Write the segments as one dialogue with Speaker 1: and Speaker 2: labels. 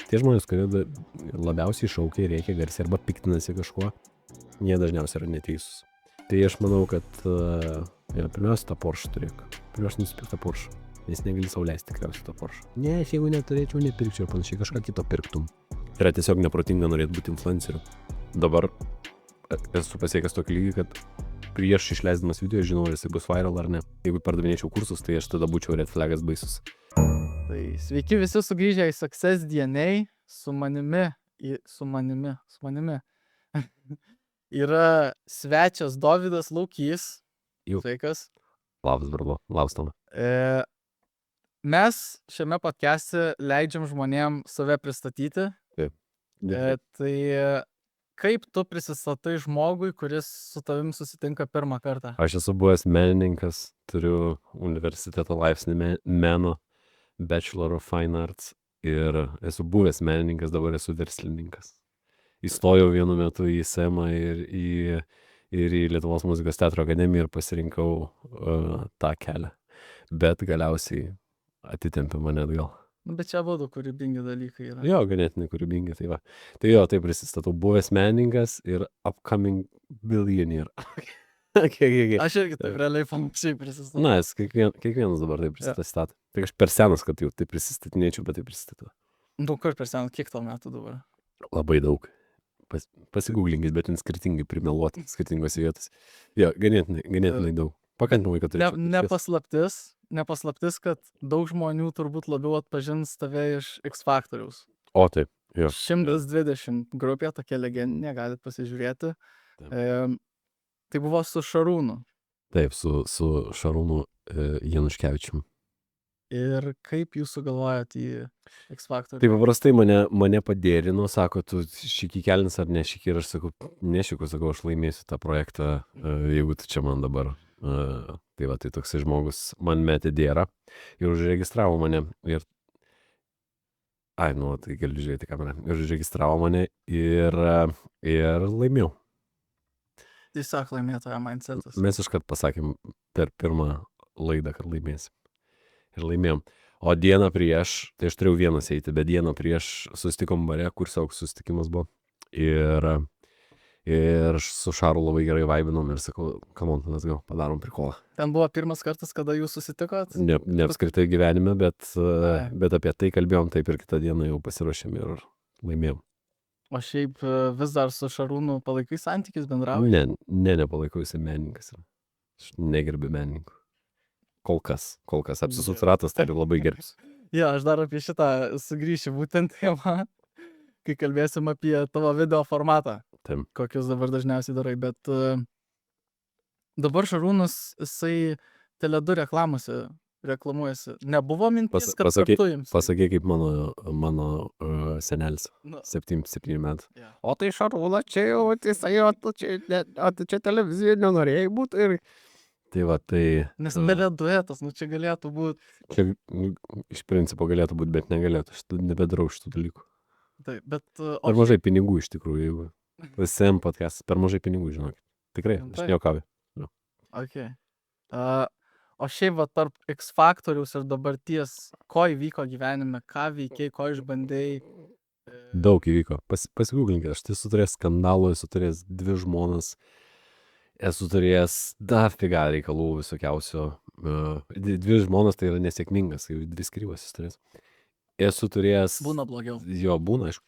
Speaker 1: Tie žmonės, kurie labiausiai šaukia ir reikia garsiai arba piktinasi kažkuo, jie dažniausiai yra neteisūs. Tai aš manau, kad pirmiausia tą Porsche turėk. Pirmiausia nusipirk tą Porsche. Nes negali sau leisti tikriausiai tą Porsche. Ne, jeigu neturėčiau, nepirkčiau ir panašiai, kažką kito pirktum. Yra tiesiog neprotinga norėti būti influenceriu. Dabar esu pasiekęs tokį lygį, kad prieš išleisdamas video žinau, ar jisai bus viral ar ne. Jeigu pardavinėčiau kursus, tai aš tada būčiau red flagas baisus.
Speaker 2: Tai sveiki visi sugrįžę į Success DNA su manimi yra svečias Dovydas Laukys.
Speaker 1: Jau.
Speaker 2: Sveikas.
Speaker 1: Labas, bravo. Labas, Toma.
Speaker 2: Mes šiame podcast'e leidžiam žmonėm save pristatyti. Tai kaip tu prisistatai žmogui, kuris su tavim susitinka pirmą kartą?
Speaker 1: Aš esu buvęs menininkas, turiu universiteto laipsnį meno, Bachelor of Fine Arts ir esu buvęs menininkas, dabar esu verslininkas. Įstojau vienu metu į SEMą ir į Lietuvos muzikos teatro akademiją ir pasirinkau tą kelią. Bet galiausiai atitempi mane atgal.
Speaker 2: Bet čia būtų kūrybingi dalykai yra.
Speaker 1: Jo, ganėtinai kūrybingi, tai va. Tai jo, taip prisistatau, buvęs menininkas ir upcoming billionaire.
Speaker 2: Aš irgi taip realiai panašiai prisistatau.
Speaker 1: Na, kiekvienas dabar taip prisistato. Tai aš per senas, kad jau taip prisistatinėčiau, bet taip prisistatau.
Speaker 2: Daug kur per senas, kiek tau metų dabar?
Speaker 1: Labai daug. Pasigūglinkit, bet ten skirtingai primeluoti skirtingose vietose. Jo, ganėtinai daug. Pakankamai, kad turėčiau.
Speaker 2: Nepaslaptis, kad daug žmonių turbūt labiau atpažins tave iš X Factoriaus.
Speaker 1: O taip, jo.
Speaker 2: 120 grupė, tokia legendinė, galit pasižiūrėti. Tai buvo su Šarūnu.
Speaker 1: Taip, su Šarūnu Januškevičium.
Speaker 2: Ir kaip jūs sugalvojat į X Factor?
Speaker 1: Tai paprastai mane padėrino, sako, tu šikį kelins ar ne šikį, ir aš sakau, nešiku, sakau, aš laimėsiu tą projektą, jeigu tu čia man dabar. Tai va, tai toksai žmogus man metė dėrą ir užregistravo mane ir tai gali žiūrėti kamerą. Ir užregistravo mane ir laimėjau.
Speaker 2: Tiesiog laimėtojo mindsetas.
Speaker 1: Mes iškart pasakėm per pirmą laidą, kad laimėsim. Ir laimėjom. O dieną prieš, tai aš turėjau vienas eiti, bet dieną prieš susitikom bare, kur savo susitikimas buvo. Ir su Šaru labai gerai vaibinom ir sakau, come on, let's go, padarom prikolą.
Speaker 2: Ten buvo pirmas kartas, kada jūs susitikot?
Speaker 1: Ne apskritai gyvenime, bet apie tai kalbėjom, taip ir kitą dieną jau pasiruošėm ir laimėjom.
Speaker 2: O šiaip vis dar su Šarūnu palaikai santykius, bendrauji?
Speaker 1: Nepalaikau, jisai menininkas. Aš negerbiu menininkų. Kol kas apsisuks ratas, tai labai gerbs.
Speaker 2: Jo, aš dar apie šitą sugrįšiu, būtent temą, kai kalbėsim apie tavo video formatą.
Speaker 1: Taip.
Speaker 2: Kokius dabar dažniausiai darai, bet dabar Šarūnas, jisai Tele2 reklamose reklamuojasi. Nebuvo mintis, kad kartu jums?
Speaker 1: Pasakyk, kaip mano senelis, 7 metų.
Speaker 2: Yeah.
Speaker 1: O tai Šarūna, čia jau, čia televizija nenorėjai būti ir... Tai va, tai...
Speaker 2: Nes belė duetas, čia galėtų būti...
Speaker 1: Čia iš principo galėtų būti, bet negalėtų. Aš nebedarau šitų dalykų.
Speaker 2: Taip, bet...
Speaker 1: Per mažai pinigų iš tikrųjų, jeigu... SM podcastas, per mažai pinigų, žinokit. Tikrai, aš nejuokauju. No.
Speaker 2: Ok. O šiaip va tarp X Factoriaus ir dabarties, ko įvyko gyvenime, ką veikiai, ko išbandėjai?
Speaker 1: Daug įvyko. Pasigūglinkit, aš tai esu turėjęs skandalų, esu turėjęs 2 žmonas. Esu turėjęs dafiga reikalų visokiausio. 2 žmonas tai yra nesėkmingas, jau 2 skyrybas esu turėjęs. Esu turėjęs...
Speaker 2: Būna blogiau.
Speaker 1: Jo, būna, aišku.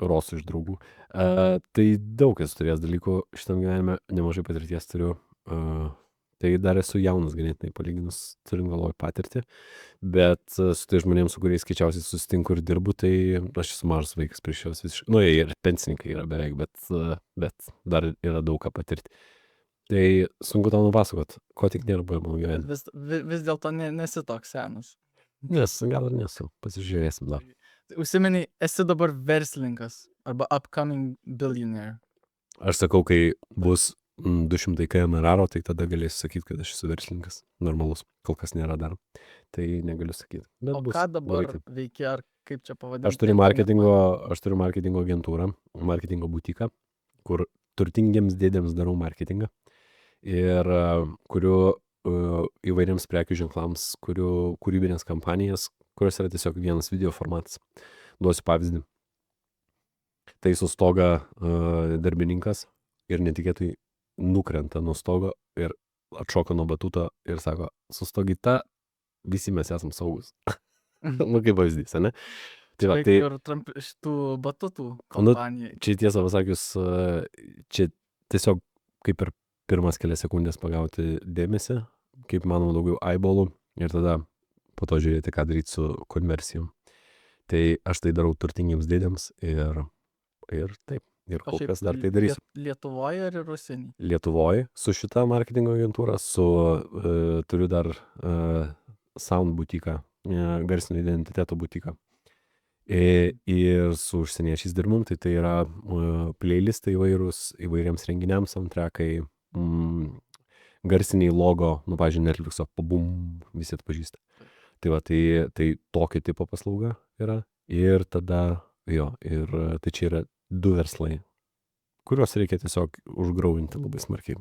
Speaker 1: Rosų iš draugų. Tai daug esu turėjęs dalykų šitam gyvenime, nemažai patirties turiu. Tai dar esu jaunas ganėtinai palyginus, turint galvoj patirtį. Bet su tai žmonėms, su kuriais skaičiausiai susitinku ir dirbu, tai aš esu mažas vaikas prieš juos visiškai. Jie ir pensininkai yra beveik, bet dar yra daug ką patirti. Tai sunku tau nupasakot, ko tik nėra buvo mano gyvenime.
Speaker 2: Vis dėlto nesi toks senas.
Speaker 1: Nes, gal ir nesu. Pasižiūrėsim dar.
Speaker 2: Užsimeni, esi dabar verslininkas arba upcoming billionaire.
Speaker 1: Aš sakau, kai bus 200 KMRR, tai tada galėsiu sakyti, kad aš esu verslininkas. Normalus. Kol kas nėra dar. Tai negaliu sakyti. Bet
Speaker 2: o ką dabar veikia, ar kaip čia pavadinti?
Speaker 1: Aš turiu marketingo agentūrą, marketingo butiką, kur turtingiems dėdėms darau marketingą. Ir kuriu įvairiems prekių ženklams, kurių kūrybinės kampanijas, kurios yra tiesiog vienas video formatas. Duosiu pavyzdį. Tai sustoga darbininkas ir netikėtai nukrenta nuo stogo ir atšoka nuo batuto ir sako, sustogita, visi mes esam saugus. Nu, kaip pavyzdys, ne? Tai va, tai
Speaker 2: ir šitų batutų kompanijai.
Speaker 1: čia tiesą pasakius, čia tiesiog kaip ir pirmas kelias sekundės pagauti dėmesį, kaip manoma daugiau eyeballų ir tada po to žiūrėti, ką daryti su konversijom. Tai aš tai darau turtingiems dėdėms ir taip. Ir kol kas dar tai darysiu.
Speaker 2: Lietuvoje ar ir užsienį?
Speaker 1: Lietuvoje su šita marketingo agentūra, turiu dar sound butiką, garsinio identiteto butiką. Ir su užsieniečiais dirbam, tai yra playlistai įvairiems renginiams, soundtrackai, garsiniai logo, pavyzdžiui, Netflixo, pabum, visi atpažįsta. Tai va, tai tokio tipo paslauga yra. Ir tada, tai čia yra 2 verslai, kuriuos reikia tiesiog užgrauinti labai smarkiai.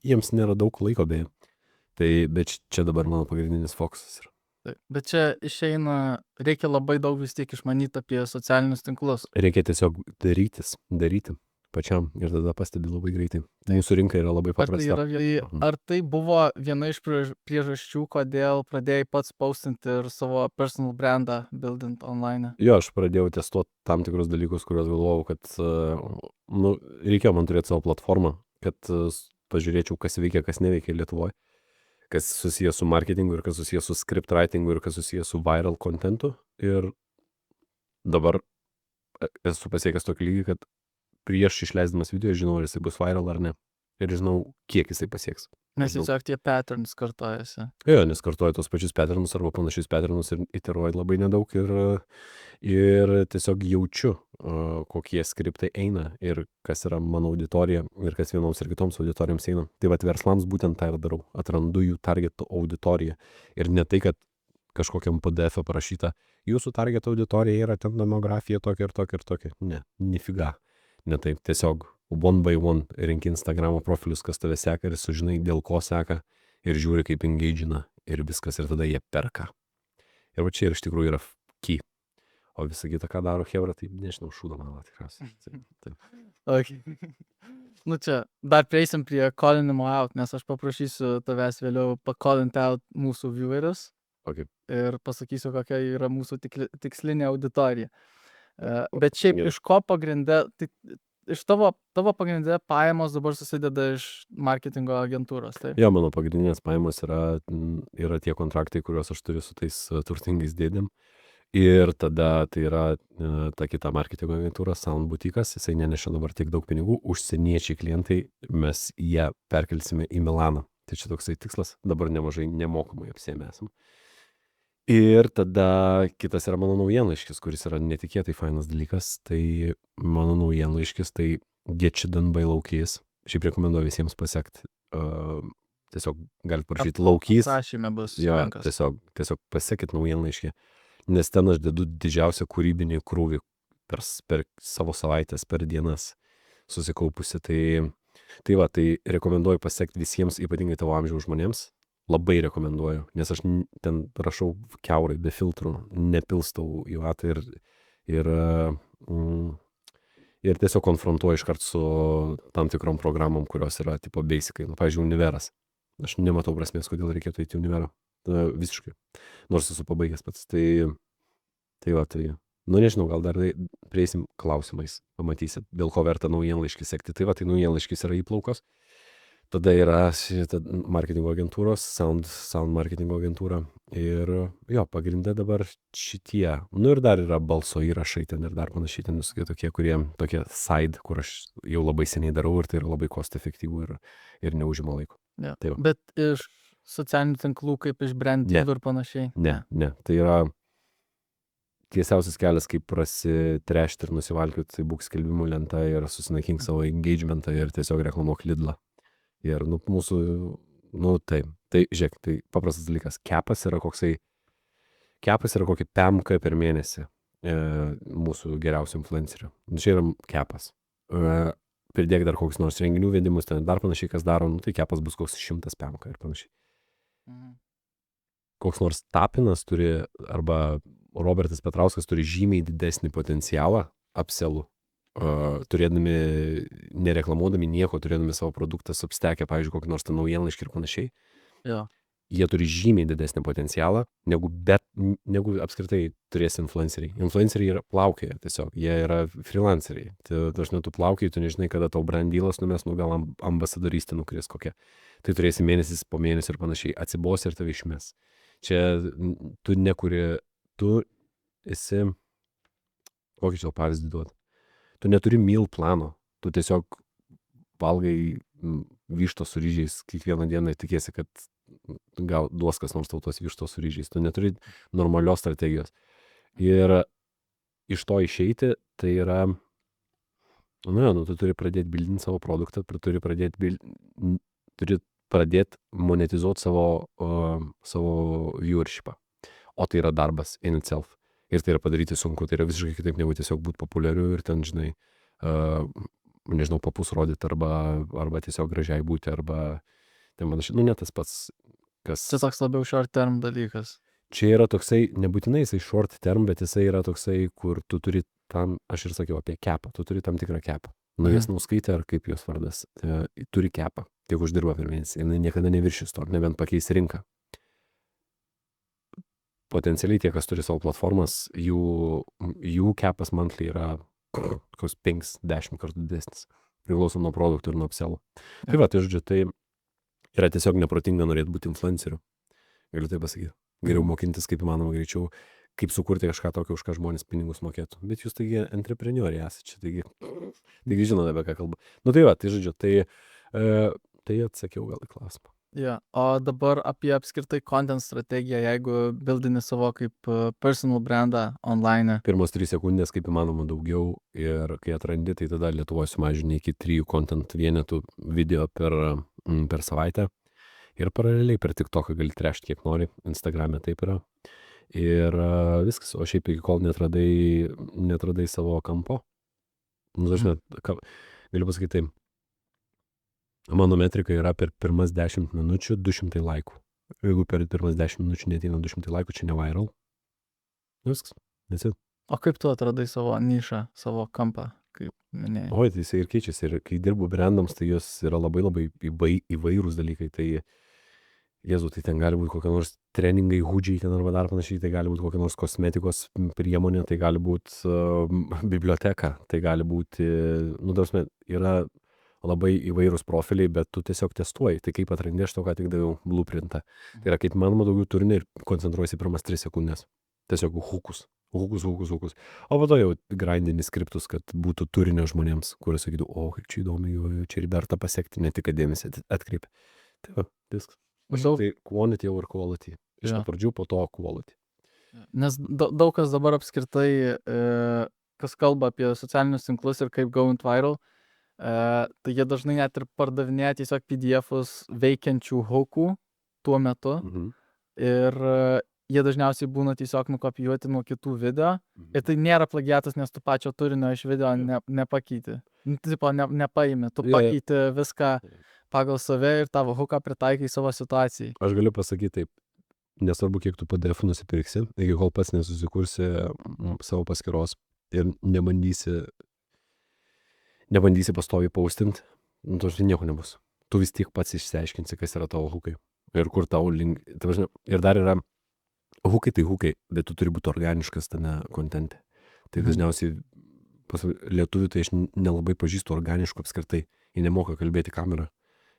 Speaker 1: Jiems nėra daug laiko, beje. Bet čia dabar mano pagrindinis fokusas yra.
Speaker 2: Bet čia išeina, reikia labai daug vis tiek išmanyti apie socialinius tinklus.
Speaker 1: Reikia tiesiog daryti pačiam ir tada pastebi labai greitai. Mūsų rinka yra labai paprasta.
Speaker 2: Ar tai buvo viena iš priežasčių, kodėl pradėjai pats postinti ir savo personal brandą buildint online?
Speaker 1: Jo, aš pradėjau testuoti tam tikrus dalykus, kuriuos galvojau, kad reikėjo man turėti savo platformą, kad pažiūrėčiau, kas veikia, kas neveikia Lietuvoje, kas susijęs su marketingu ir kas susijęs su script writingu ir kas susijęs su viral contentu. Ir dabar esu pasiekęs tokį lygį, kad prieš išleisdamas video žinau, ar jisai bus viral ar ne. Ir žinau, kiek jisai pasieks.
Speaker 2: Nes tiesiog tie patterns kartojasi.
Speaker 1: Jo, nes kartuoja tos pačius patternus arba panašius patternus ir iteruoja labai nedaug ir tiesiog jaučiu, kokie skriptai eina ir kas yra mano auditorija ir kas vienoms ir kitoms auditorijoms eina. Tai vat verslams būtent tą ir darau. Atrandu jų target auditoriją. Ir ne tai, kad kažkokiam PDF parašyta, jūsų target auditorija yra ten demografija tokia ir tokia ir tokia. Ne, nifiga. Ne taip, tiesiog one by one renki Instagramo profilius, kas tave seka ir sužinai, dėl ko seka ir žiūri, kaip engage'ina ir viskas ir tada jie perka. Ir va čia ir iš tikrųjų yra key. O visą kitą, ką daro Hebra, tai nežinau, šūda mano tikriausiai. Taip.
Speaker 2: Okay. Nu čia, dar prieisim prie callinimo out, nes aš paprašysiu tavęs vėliau pacallinti out mūsų viewerius.
Speaker 1: Okay.
Speaker 2: Ir pasakysiu, kokia yra mūsų tikslinė auditorija. Bet šiaip iš ko pagrindė, tai iš tavo pagrindė pajamos dabar susideda iš marketingo agentūros, taip?
Speaker 1: Jo, mano pagrindinės pajamos yra tie kontraktai, kuriuos aš turiu su tais turtingais dėdėm. Ir tada tai yra ta kita marketingo agentūra, Sound butikas, jisai neneša dabar tiek daug pinigų, užsieniečiai klientai, mes ją perkelsime į Milaną. Tai čia toksai tikslas, dabar nemažai nemokamai apsiėmę esam. Ir tada kitas yra mano naujienlaiškis, kuris yra netikėtai fainas dalykas. Tai mano naujienlaiškis, tai Get Shit Done by Laukys. Šiaip rekomenduoju visiems pasekti. Tiesiog galite parašyti Laukys.
Speaker 2: Aprašyme bus.
Speaker 1: Jo, tiesiog pasekit naujienlaiškį. Nes ten aš dedu didžiausią kūrybinį krūvį per savo savaitės, per dienas susikaupusi. Tai rekomenduoju pasekti visiems, ypatingai tavo amžiaus žmonėms. Labai rekomenduoju, nes aš ten rašau kiaurai, be filtrų, nepilstau į vatą ir tiesiog konfrontuoju iškart su tam tikrom programom, kurios yra tipo basicai. Pavyzdžiui, Univeras. Aš nematau prasmės, kodėl reikėtų eiti į Univerą. Visiškai. Nors esu pabaigęs pats. Nežinau, gal dar prieisim klausimais. Pamatysit, dėl ko verta naujienlaiškį sekti. Tai naujienlaiškis yra įplaukos. Tada yra marketingo agentūros, sound marketingo agentūra. Ir jo, pagrindė dabar šitie. Ir dar yra balso įrašai ten ir dar panašiai ten visokie tokie side, kur aš jau labai seniai darau ir tai yra labai cost efektyvų ir neužima laiko.
Speaker 2: Ja. Bet iš socialinių tinklų kaip iš brandingų ir panašiai?
Speaker 1: Ne. Tai yra tiesiausias kelias, kaip prasitrešti ir nusivalkioti, tai būk skelbimų lenta ir susinaikink savo engagementą ir tiesiog reklamuok Lidlą. Ir mūsų, taip. Tai žiūrėk, tai paprastas dalykas. Kepas yra kokį 5K per mėnesį mūsų geriausių influencerių. Čia yra kepas. Pridėk dar kokius nors renginių vedimus, ten dar panašiai, kas daro, tai kepas bus koks 100 5K ir panašiai. Koks nors Tapinas turi, arba Robertas Petrauskas turi žymiai didesnį potencialą upsellų, turėdami, nereklamuodami nieko, turėdami savo produktą substekę, pavyzdžiui, kokį nors tą naujienlaiškį ir panašiai.
Speaker 2: Jo.
Speaker 1: Jie turi žymiai didesnį potencialą, negu apskritai turės influenceriai. Influenceriai yra plaukioja tiesiog, jie yra freelanceriai. Dažnai tu plaukioji, tu nežinai, kada tau brand dealas numes, gal ambasadorystė nukris kokia. Tai turėsi mėnesis po mėnesio ir panašiai, atsibos ir tave išmes. Čia tu nekuri, tu esi, kokį čia pavyzdį duoti, tu neturi meal plano, tu tiesiog valgai vištos su ryžiais kiekvieną dieną ir tikėsi, kad gal duos kas nors tau tos vištos su ryžiais, tu neturi normalios strategijos. Ir iš to išeiti, tai yra, tu turi pradėti bildinti savo produktą, turi pradėti monetizuoti savo viewershipą. O tai yra darbas in itself. Ir tai yra padaryti sunku, tai yra visiškai kitaip negu tiesiog būti populiariu ir ten, žinai, nežinau, papus rodyti arba tiesiog gražiai būti, arba ten panašiai, ne tas pats, kas...
Speaker 2: Čia toks labiau short term dalykas.
Speaker 1: Čia yra toksai, nebūtinai jisai short term, bet jisai yra toksai, kur tu turi tam, aš ir sakiau apie kepą, tu turi tam tikrą kepą. Jasnauskaitė, ar kaip jos vardas, turi kepą, tiek uždirba per mėnesį, jinai niekada neviršys to, nebent pakeis rinką. Potencialiai tie, kas turi savo platformas, jų kepas monthly yra kokios 5-10 kartų didesnis. Priklauso nuo produktų ir nuo upsellų. Tai va, tai žodžiu, tai yra tiesiog neprotinga norėti būti influenceriu. Galiu tai pasakyti. Geriau mokintis kaip įmanoma greičiau, kaip sukurti kažką tokio, už ką žmonės pinigus mokėtų. Bet jūs taigi entrepreneriai esate čia, taigi žinote, apie ką kalbu. Tai va, tai žodžiu, tai atsakiau gal į klausimą.
Speaker 2: Ja. O dabar apie apskritai content strategiją, jeigu bildini savo kaip personal brandą online.
Speaker 1: Pirmos 3 sekundės kaip įmanoma daugiau ir kai atrandi, tai tada Lietuvoje sumažini iki 3 content vienetų video per savaitę. Ir paraleliai per TikToką gali trešti kiek nori, Instagram'e taip yra. Ir viskas, o šiaip iki kol netradai savo kampo. Dažnai, galiu pasakyti taip. Mano metrika yra per pirmas 10 minučių 200 laikų. Jeigu per pirmas 10 minučių neteina 200 laikų, čia ne viral. Viskas, nesi.
Speaker 2: O kaip tu atradai savo nišą, savo kampą, kaip minėjai?
Speaker 1: Oi, tai jisai ir keičiasi. Ir kai dirbu brandams, tai jos yra labai įvairūs dalykai. Tai, Jėzu, tai ten gali būti kokie nors treningai, hudžiai ten arba dar panašiai, tai gali būti kokia nors kosmetikos priemonė, tai gali būti biblioteka, tai gali būti, darsme, yra labai įvairūs profiliai, bet tu tiesiog testuoji. Tai kaip atrandi, aš tau ką tik daviau blueprintą. Tai yra, kaip manoma, daugiau turinį ir koncentruojasi pirmas 3 sekundės. Tiesiog hukus. O po to jau grindini skriptus, kad būtų turinio žmonėms, kurie sakytų, kaip čia įdomu, čia ir verta pasiekti, ne tik dėmesį atkreipti. Tai va, viskas. Tai quantity over quality. Iš pradžių, po to quality.
Speaker 2: Nes daug kas dabar apskritai, kas kalba apie socialinius tinklus ir kaip going viral, tai jie dažnai net ir pardavinėja tiesiog PDF-us veikiančių hookų tuo metu. Ir jie dažniausiai būna tiesiog nukopijuoti nuo kitų video. Ir tai nėra plagiatas, nes tu pačio turinio iš video nepakeiti. Tipo, nepaimi. Tu pakeiti viską pagal save ir tavo hooką pritaikai savo situacijai.
Speaker 1: Aš galiu pasakyti taip. Nesvarbu, kiek tu PDF nusipirksi, iki kol pats nesusikursi savo paskyros ir nebandysi pastoviai paustinti, tu nieko nebus. Tu vis tiek pats išsiaiškinsi, kas yra tavo hookai. Ir kur tau link. Ir dar yra hookai, tai hookai, bet tu turi būti organiškas tame kontente. Tai dažniausiai lietuvių tai aš nelabai pažįstu organiškų apskritai. Jie nemoka kalbėti kamerą.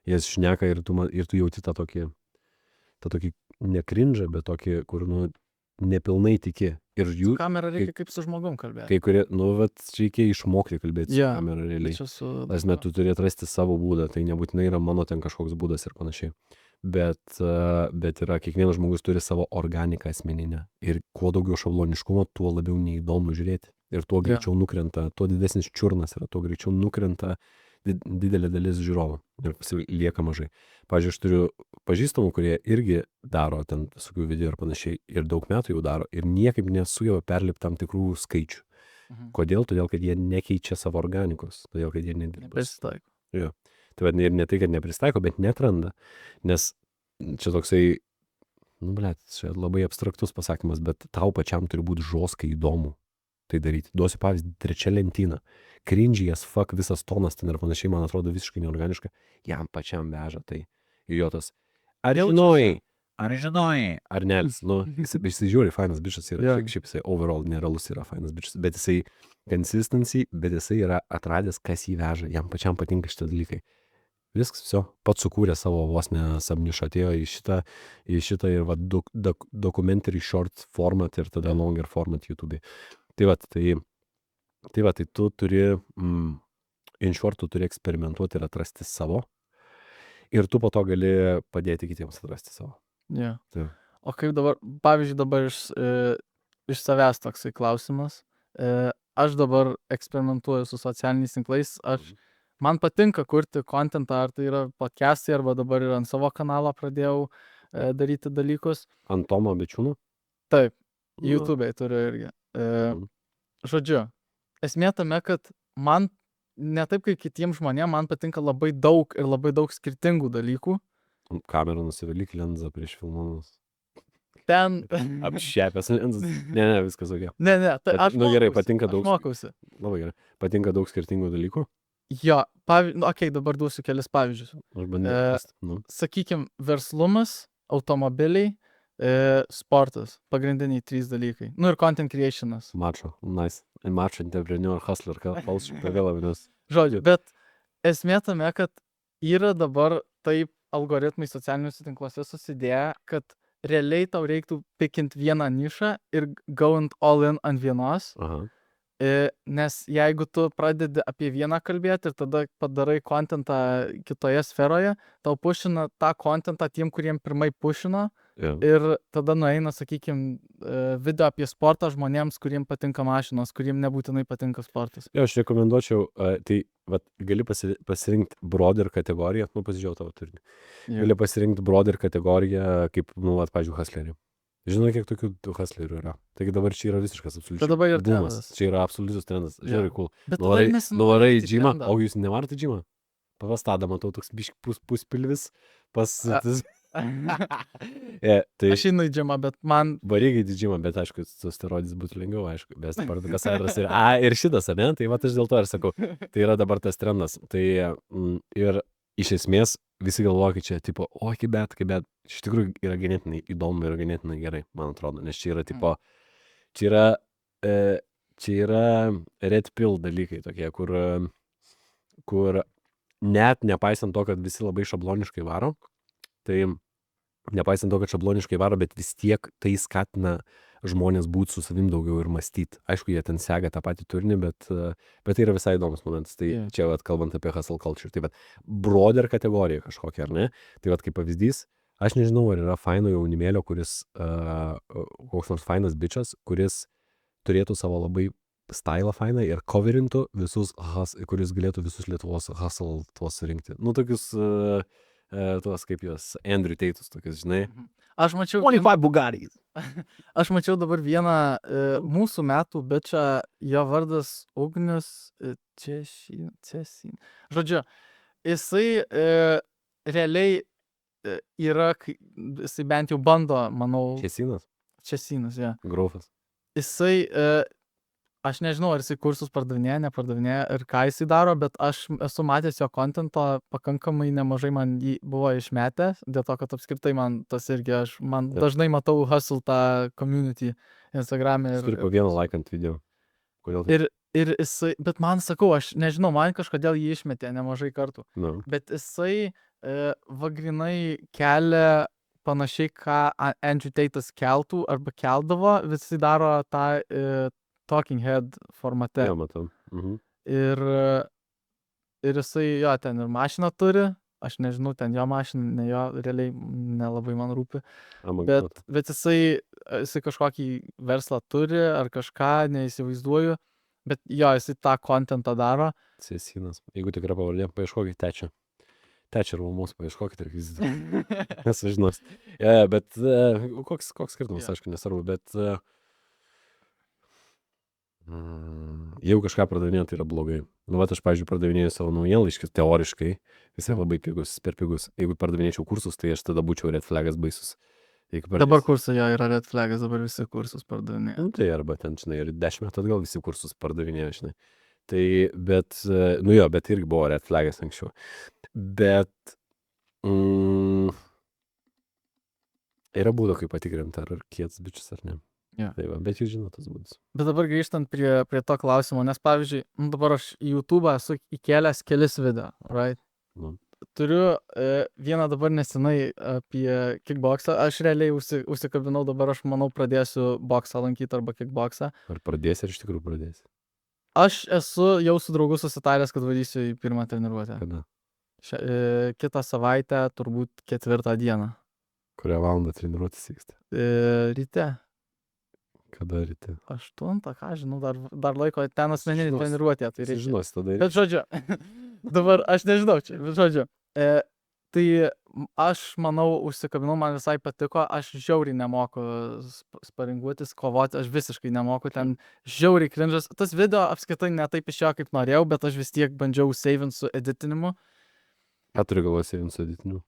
Speaker 1: Jie šneka ir tu jauti tą tokį nekrinžą, bet tokį, kur nepilnai tiki. Ir jų...
Speaker 2: Kamera reikia kaip su žmogum kalbėti.
Speaker 1: Kai kurie, reikia išmokti kalbėti su kamera realiai. Asme, tu turi atrasti savo būdą, tai nebūtinai yra mano ten kažkoks būdas ir panašiai. Bet yra, kiekvienas žmogus turi savo organiką asmeninę. Ir kuo daugiau šabloniškumo, tuo labiau neįdomu žiūrėti. Ir tuo greičiau nukrenta, tuo didesnis čiurnas yra, tuo greičiau nukrenta didelė dalis žiūrovų ir lieka mažai. Pavyzdžiui, aš turiu pažįstamų, kurie irgi daro ten visokių video ir panašiai ir daug metų jau daro ir niekaip nesugeba perlipti tam tikrų skaičių. Kodėl? Todėl, kad jie nekeičia savo organikos. Todėl, kad jie
Speaker 2: nepristaiko.
Speaker 1: Jo. Tai ir ne tai, kad nepristaiko, bet netranda. Nes čia toksai Nu, blet, čia labai abstraktus pasakymas, bet tau pačiam turi būti žoskai įdomu tai daryti. Duosiu pavyzdį, 3 lentyna. Cringy as fuck, visas tonas ten ir panašiai, man atrodo visiškai neorganiška. Jam pačiam veža tai. Jo tas. Ar žinojai? Ar nelis? Nu, jisai žiūri, fainas bičas yra.
Speaker 2: Jo.
Speaker 1: Šiaip jisai overall nerealus yra fainas bičas. Bet jisai consistency, bet jisai yra atradęs, kas jį veža. Jam pačiam patinka šitie dalykai. Viskas, viso. Pats sukūrė savo vos nesabnišą, atėjo į šitą ir va, documentary short format ir tada longer format YouTube. Tai tu turi, in short, tu turi eksperimentuoti ir atrasti savo. Ir tu po to gali padėti kitiems atrasti savo.
Speaker 2: Yeah.
Speaker 1: Taip.
Speaker 2: O kaip dabar, pavyzdžiui, dabar iš savęs toksai klausimas. Aš dabar eksperimentuoju su socialiniais tinklais. Man patinka kurti kontentą, ar tai yra podcastai, arba dabar ir ant savo kanalo pradėjau daryti dalykus.
Speaker 1: Ant Tomo Bičiūnų?
Speaker 2: Taip, YouTube'ai turiu irgi. Žodžiu, esmė tame, kad man, ne taip kaip kitiems žmonėms, man patinka labai daug ir labai daug skirtingų dalykų.
Speaker 1: Kamerą nusivalyk lenzą prieš filmavimus.
Speaker 2: Ten...
Speaker 1: Apšepęs lenzas. Ne, viskas ok.
Speaker 2: Ne, aš
Speaker 1: gerai, patinka daug.
Speaker 2: Aš mokausi.
Speaker 1: Labai gerai. Patinka daug skirtingų dalykų?
Speaker 2: Jo, dabar duosiu kelis pavyzdžius.
Speaker 1: Aš bandžiau.
Speaker 2: Sakykim, verslumas, automobiliai, sportas, pagrindiniai 3 dalykai. Nu ir content creationas.
Speaker 1: Mačo, nice. Mačo, entrepreneur, hustler, vėl vadinasi.
Speaker 2: Žodžiu, bet esmė tame, kad yra dabar taip algoritmai socialiniuose tinkluose susidėję, kad realiai tau reiktų pikinti vieną nišą ir going all in ant vienos.
Speaker 1: Aha.
Speaker 2: Nes jeigu tu pradedi apie vieną kalbėti ir tada padarai kontentą kitoje sferoje, tau pušina tą kontentą tiem, kuriem pirmai pušino. Ir tada nueina, sakykim, video apie sportą žmonėms, kuriem patinka mašinos, kuriem nebūtinai patinka sportas.
Speaker 1: Jo, aš rekomenduočiau, tai gali pasirinkti broader kategoriją, pasižiūrėjau tavo turinį. Gali pasirinkti broader kategoriją, kaip, pavyzdžiui, hustlerį. Žinai, kiek tokių hustlerių yra. Taigi dabar čia yra visiškas absoliučius.
Speaker 2: Tai dabar ir
Speaker 1: bumas.
Speaker 2: trendas.
Speaker 1: Čia yra absoliutus trendas. Žiūrėk, cool.
Speaker 2: Bet
Speaker 1: Nuvarai į džimą, o jūs nevarote į džimą? Pavastada, matau, toks puspilvis. Tai
Speaker 2: aš einu į džimą, bet man...
Speaker 1: Varyk į džimą, bet aišku, su steroidais būtų lengviau, aišku. Bet kas aras ir... ir šitas, ne? Tai aš dėl to ir sakau. Tai yra dabar tas trendas. Tai ir iš esmės visi galvoja, kad čia, tipo, kaip bet. Iš tikrųjų yra ganėtinai įdomu ir ganėtinai gerai, man atrodo. Nes čia yra, tipo, čia yra red pill dalykai tokie, kur net nepaisant to, kad visi labai šabloniškai varo, tai nepaisant to, kad šabloniškai varo, bet vis tiek tai skatina žmonės būti su savim daugiau ir mąstyti. Aišku, jie ten sega tą patį turinį, bet tai yra visai įdomus momentas. Tai čia, kalbant apie hustle culture, tai broader kategorija kažkokia, ar ne? Tai kaip pavyzdys, aš nežinau, ar yra faino jaunimėlio, kuris, koks nors fainas bičas, kuris turėtų savo labai stylą fainą ir coverintų visus, kuris galėtų visus Lietuvos hustle tuos surinkti. Tokius, tuos kaip juos, Andrew Tate'us, tokius, žinai.
Speaker 2: Aš mačiau...
Speaker 1: 25 Bugattis.
Speaker 2: Aš mačiau dabar vieną mūsų metų bičą, jo vardas Ugnius Česin. Žodžiu, jisai realiai yra, jisai bent jau bando, manau... Česinas, ja.
Speaker 1: Grofas.
Speaker 2: Jisai, aš nežinau, ar jisai kursus pardavinėja, nepardavinėja ir ką jisai daro, bet aš esu matęs jo kontento, pakankamai nemažai man jį buvo išmetę, dėl to, kad apskritai man tas irgi, dažnai matau hustle tą community Instagram'e.
Speaker 1: Jis turi po vieną like ant video. Kodėl tai?
Speaker 2: Ir jisai, bet man sakau, aš nežinau, man kažkodėl jį išmetė nemažai kartų.
Speaker 1: No.
Speaker 2: Bet jisai vagrinai kelia panašiai, ką Andrew Tate'as keltų arba keldavo, visi daro tą talking head formate.
Speaker 1: Jo, matau.
Speaker 2: Ir jisai, jo, ten ir mašiną turi, aš nežinau, ten jo mašina, ne jo, realiai nelabai man rūpi. Bet jisai kažkokį verslą turi ar kažką, neįsivaizduoju, bet jo, jisai tą kontentą daro.
Speaker 1: Cesinas. Jeigu tikra pavardė, paieškokit Tečia. Tečia mūsų paieškokit ir nesužinos. Bet koks skirtumas, aišku, nesvarbu, bet jeigu kažką pardavinėjau, tai yra blogai. Aš, pavyzdžiui, pardavinėjau savo naujienlaiškius teoriškai, visai labai pigus, per pigus. Jeigu pardavinėčiau kursus, tai aš tada būčiau red flagas baisus. Iki
Speaker 2: Dabar
Speaker 1: pradės.
Speaker 2: kursai jo yra red flagas, dabar visi kursus pardavinėja.
Speaker 1: Nu, tai arba ten, žinai, ir 10 metų atgal visi kursus pardavinėjo, žinai. Tai, bet, nu jo, bet irgi buvo red flagas anksčiau. Bet yra būdo, kaip patikrinti, ar kietas bičias ar ne.
Speaker 2: Jo.
Speaker 1: Tai va, bet jūs žinot tas būdas.
Speaker 2: Bet dabar grįžtant prie to klausimo, nes pavyzdžiui, dabar aš į YouTube esu įkėlęs kelis video, right?
Speaker 1: Nu.
Speaker 2: Turiu vieną dabar nesenai apie kickboxą, aš realiai užsikabinau, dabar aš manau pradėsiu boksą lankyti arba kickboxą.
Speaker 1: Ar pradėsi, ar iš tikrųjų pradėsi?
Speaker 2: Aš esu jau su draugu susitaręs, kad varysiu į pirmą treniruotę.
Speaker 1: Kada?
Speaker 2: Kitą savaitę, turbūt 4 dieną.
Speaker 1: Kurią valandą treniruotis vyksta?
Speaker 2: Ryte.
Speaker 1: Kada ryte?
Speaker 2: 8, ką žinau, dar laiko ten asmeninį
Speaker 1: Žinosi.
Speaker 2: treniruotę. Tai reikia.
Speaker 1: Žinosi tada.
Speaker 2: Bet žodžiu, dabar aš nežinau čia, bet žodžiu. Tai aš manau, užsikabinau, man visai patiko, aš žiauriai nemoku sparinguotis, kovoti, aš visiškai nemoku, ten žiauriai cringe'as. Tas video apskritai ne taip išėjo, kaip norėjau, bet aš vis tiek bandžiau savint su editinimu.
Speaker 1: Ką turi galvoje savint su editiniu?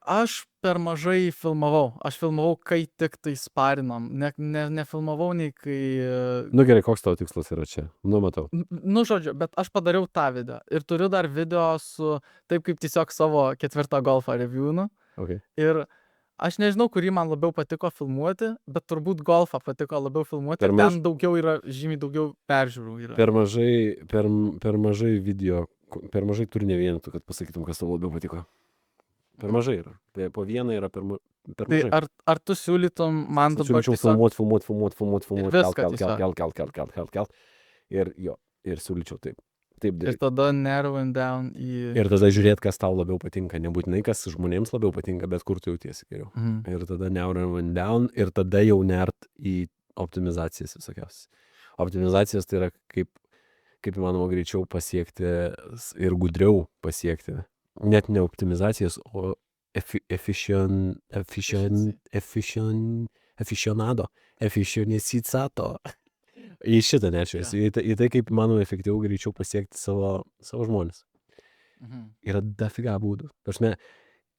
Speaker 2: Aš per mažai filmavau. Aš filmavau, kai tik tai sparinom. Nefilmavau nei kai...
Speaker 1: Nu gerai, koks tavo tikslas yra čia? Nu, matau.
Speaker 2: Nu, žodžiu, bet aš padariau tą video. Ir turiu dar video su, taip kaip tiesiog savo 4 golfą review'nu.
Speaker 1: Okay.
Speaker 2: Ir aš nežinau, kurį man labiau patiko filmuoti, bet turbūt golfą patiko labiau filmuoti.
Speaker 1: Per
Speaker 2: Ten daugiau yra, žymiai daugiau peržiūrų yra.
Speaker 1: Per mažai video, per mažai turinio vienetų, kad pasakytum, kas tau labiau patiko. Per mažai yra. Tai po vieną yra per mažai.
Speaker 2: Tai ar tu siūlytum man dabar
Speaker 1: Siūlyčiau filmuot,
Speaker 2: Viską
Speaker 1: kelt. Ir siūlyčiau taip. Taip
Speaker 2: ir
Speaker 1: daryti.
Speaker 2: tada narrowing down į...
Speaker 1: Ir tada žiūrėt, kas tau labiau patinka. Nebūtinai, kas žmonėms labiau patinka, bet kur tu jautiesi geriau. Ir tada narrowing down, ir tada jau nert į optimizacijas visokiausias. Optimizacijas tai yra kaip įmanoma greičiau pasiekti ir gudriau pasiekti. Net ne optimizacijas, o efficionizato. Į šitą nešiuosi. Į tai, kaip įmanoma efektyviau greičiau pasiekti savo žmonės. Yra dafiga būdų. Prasme,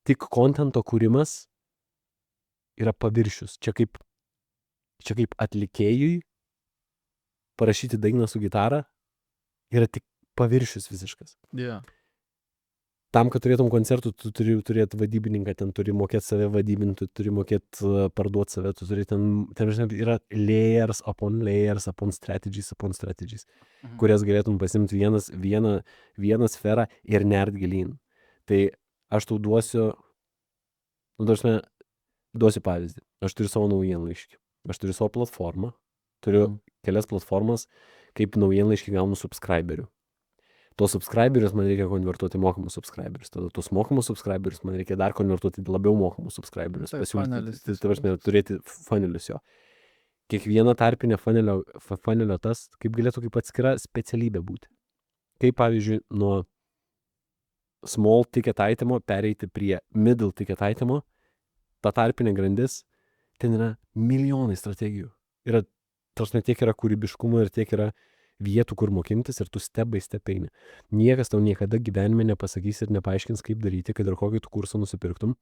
Speaker 1: tik kontento kūrimas yra paviršius. Čia kaip atlikėjui parašyti dainą su gitara yra tik paviršius visiškas.
Speaker 2: Yeah.
Speaker 1: Tam, kad turėtum koncertų, tu turi turėti vadybininką, ten turi mokėti save vadybinti, tu turi mokėti parduoti save, tu turi ten žinai, yra layers upon strategies, kurias galėtum pasimti vieną sferą ir nert gilyn. Tai aš tau duosiu pavyzdį. Aš turiu savo naujienlaiškį. Aš turiu savo platformą. Turiu kelias platformas, kaip naujienlaiškį gaunu subscriberių. Tos subscriberius man reikia konvertuoti mokamus subscriberius. Tada tos mokamus subscriberius man reikia dar konvertuoti labiau mokamus subscriberius. Turėti funnelius jo. Kiekviena tarpinė funnelio tas, kaip galėtų kaip atskira specialybė būti. Kaip pavyzdžiui, nuo small ticket itemo pereiti prie middle ticket itemo, ta tarpinė grandis, ten yra milijonai strategijų. Tiek yra kūrybiškumo ir tiek yra vietų, kur mokintis ir tu step by step eini. Niekas tau niekada gyvenime nepasakys ir nepaaiškins, kaip daryti, kad ir kokį tu kursą nusipirktum,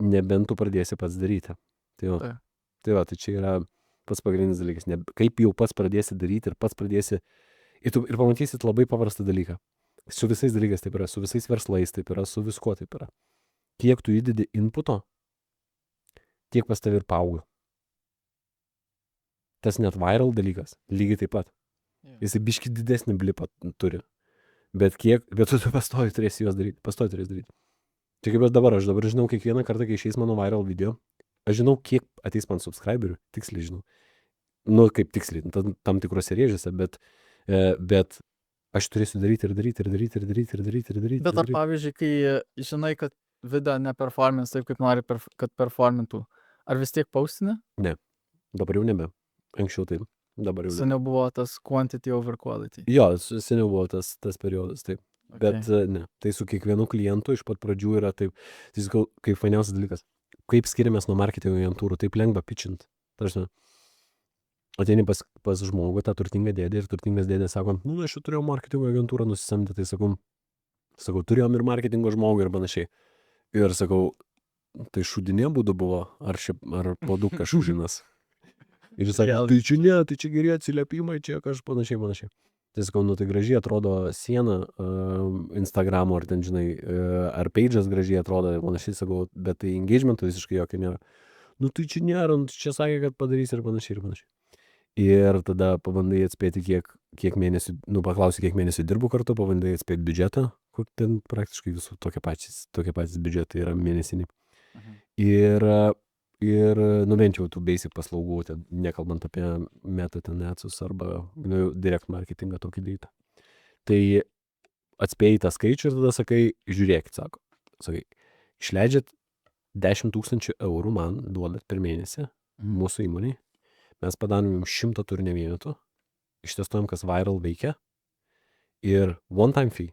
Speaker 1: nebent tu pradėsi pats daryti. Tai čia yra pats pagrindinis dalykas. Kaip jau pats pradėsi daryti ir pats pradėsi, ir pamatysit labai paprastą dalyką. Su visais dalykais taip yra, su visais verslais taip yra, su viskuo taip yra. Kiek tu įdedi inputo, tiek pas tave ir paauga. Tas net viral dalykas, lygiai taip pat. Jisai biški didesnį blipą turi. Bet tu pastoji turėsi juos daryti. Čia kaip aš dabar žinau, kiekvieną kartą, kai išeis mano viral video, aš žinau, kiek ateis man subscriberių, tiksliai žinau. Nu, kaip tiksliai, tam tikrose rėžiuose, bet aš turėsiu daryti.
Speaker 2: Bet ar pavyzdžiui, kai žinai, kad video neperformins taip, kaip nori, kad performintų, ar vis tiek paustini?
Speaker 1: Ne, dabar jau nebe. Anksčiau taip, dabar jau.
Speaker 2: Seniau buvo tas quantity over quality.
Speaker 1: Jo, seniau buvo tas periodas, taip. Okay. Bet ne, tai su kiekvienu klientu iš pat pradžių yra taip, tai sakau, kaip fainiausias dalykas. Kaip skiriamės nuo marketingo agentūrų, taip lengva pitchint. Tarsi, ateini pas žmogų, tą turtingą dėdę ir turtingas dėdė sako, aš jau turėjau marketingo agentūrą nusisamdyti, tai sakau, turėjom ir marketingo žmogų ir panašiai. Ir sakau, tai šudinė būdu buvo, ar puodukas šužinas. Ir jis sakė, tai čia ne, tai čia geri atsiliepimai, čia kažkas panašiai. Tai sakau, nu tai gražiai atrodo siena Instagramo, ar ten, žinai, ar page'as gražiai atrodo, panašiai sakau, bet tai engagementų visiškai jokio nėra. Nu tai čia nėra, nu čia sakė, kad padarys ir panašiai. Ir tada pabandai atspėti, kiek mėnesių, nu paklausi, kiek mėnesių dirbu kartu, pabandai atspėti biudžetą, kur ten praktiškai visų tokie patys biudžetai yra mėnesiniai. Ir nu bent jau tų basic paslaugų, ten, nekalbant apie meta ten netsus arba direct marketingą tokį daryti. Tai atspėjai tą skaičių ir tada sakai, žiūrėkit, sakai, išleidžiat 10 000 eurų man duodat per mėnesį mūsų įmonėj, mes padarom jums 100 turinio vienetų, ištestuojam, kas viral veikia ir one time fee.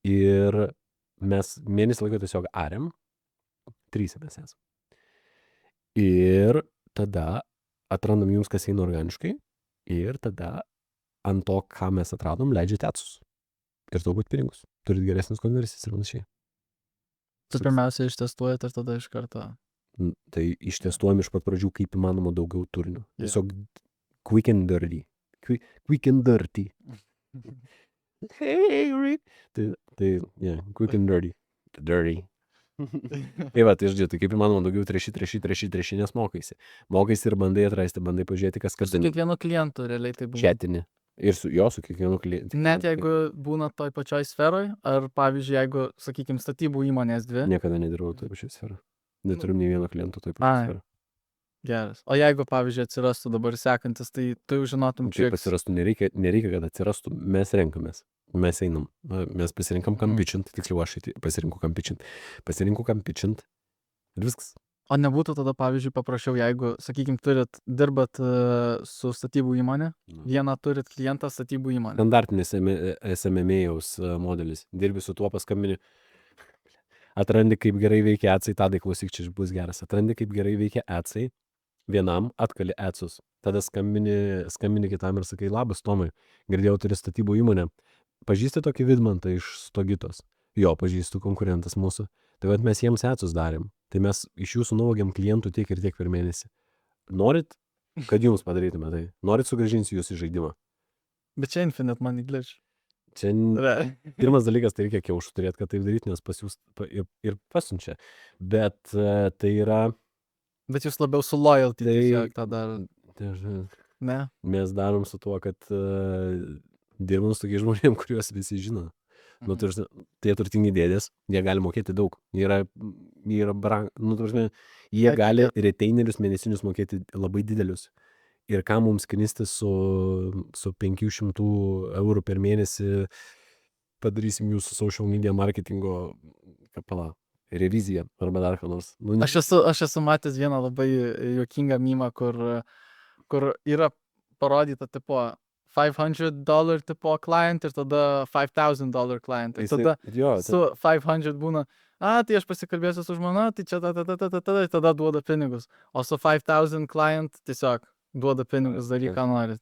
Speaker 1: Ir mes mėnesį laiko tiesiog ariam, 3 mes esame. Ir tada atrandam jums, kas eina organiškai, ir tada ant to, ką mes atradom, leidžiat etsus. Ir taupot pinigus. Turit geresnis konversijas ir panašiai.
Speaker 2: Tu pirmiausia ištestuojat ir tada iš karto.
Speaker 1: Tai ištestuojam iš pat pradžių, kaip įmanoma daugiau turinio. Tiesiog quick and dirty. Quick and dirty. Hey, Rick. Tai, quick and dirty. Dirty. Tai va, tai žodžiu, tai kaip įmanoma daugiau treši, nes mokaisi. Mokaisi ir bandai atrasti, bandai pažiūrėti, kas
Speaker 2: Su kiekvienu klientu realiai tai būna.
Speaker 1: Četinį. Ir su kiekvienu klientu.
Speaker 2: Net jeigu būna toj pačioj sferoj, ar pavyzdžiui, jeigu, sakykime, statybų įmonės dvi.
Speaker 1: Niekada nedirbau toj pačioj sferoj. Neturim nei vieno kliento toj pačioj sferoj.
Speaker 2: Geras. O jeigu, pavyzdžiui, atsirastų dabar sekantis, tai tu jau žinotum,
Speaker 1: kiek atsirastų, nereikia, kad atsirastų, mes renkamės. Mes einam, mes pasirinkam kampitchint, tiksliau aš pasirinku kampitchint ir viskas.
Speaker 2: O nebūtų tada, pavyzdžiui, paprašiau, jeigu, sakykime, dirbat su statybų įmonė, vieną turit klientą statybų įmonė.
Speaker 1: Standartinis SMMA-jaus modelis, dirbi su tuo, paskambini, atrandi, kaip gerai veikia etsai, Tadai, klausyk, čia bus geras, atrandi, kaip gerai veikia etsai, vienam atkali etsus, tada skambini kitam ir sakai, labas, Tomai, girdėjau, turi statybų įmonę. Pažįsti tokį Vidmantą iš Stogitos? Jo, pažįstu, konkurentas mūsų. Tai vad mes jiems etsus darėm. Tai mes iš jūsų nuvogiam klientų tiek ir tiek per mėnesį. Norit, kad jums padarytume tai? Norit, sugrąžinsiu jūs į žaidimą?
Speaker 2: Bet čia infinite money glitch.
Speaker 1: Čia pirmas dalykas, tai reikia kiaušų turėti, kad taip daryti, nes pas jūs ir pasiunčia. Bet tai yra...
Speaker 2: Bet jūs labiau su loyalty tiesiog tą daro. Ne?
Speaker 1: Mes darom su tuo, kad... dirbam su tokiais žmonėm, kuriuos visi žino. Nu, tai turtingi dėdės, jie gali mokėti daug. Jie gali retainerius mėnesinius mokėti labai didelius. Ir ką mums knisti su 500 eurų per mėnesį padarysim jūsų social media marketingo reviziją arba dar ką nors. Nu,
Speaker 2: aš esu matęs vieną labai juokingą mymą, kur yra parodyta tipo $500 tipo client ir tada $5,000 client. Ir tada su 500 būna, tai aš pasikalbėsiu su žmona, tai čia tada duoda pinigus. O su 5,000 client tiesiog duoda pinigus, daryk, ką nori.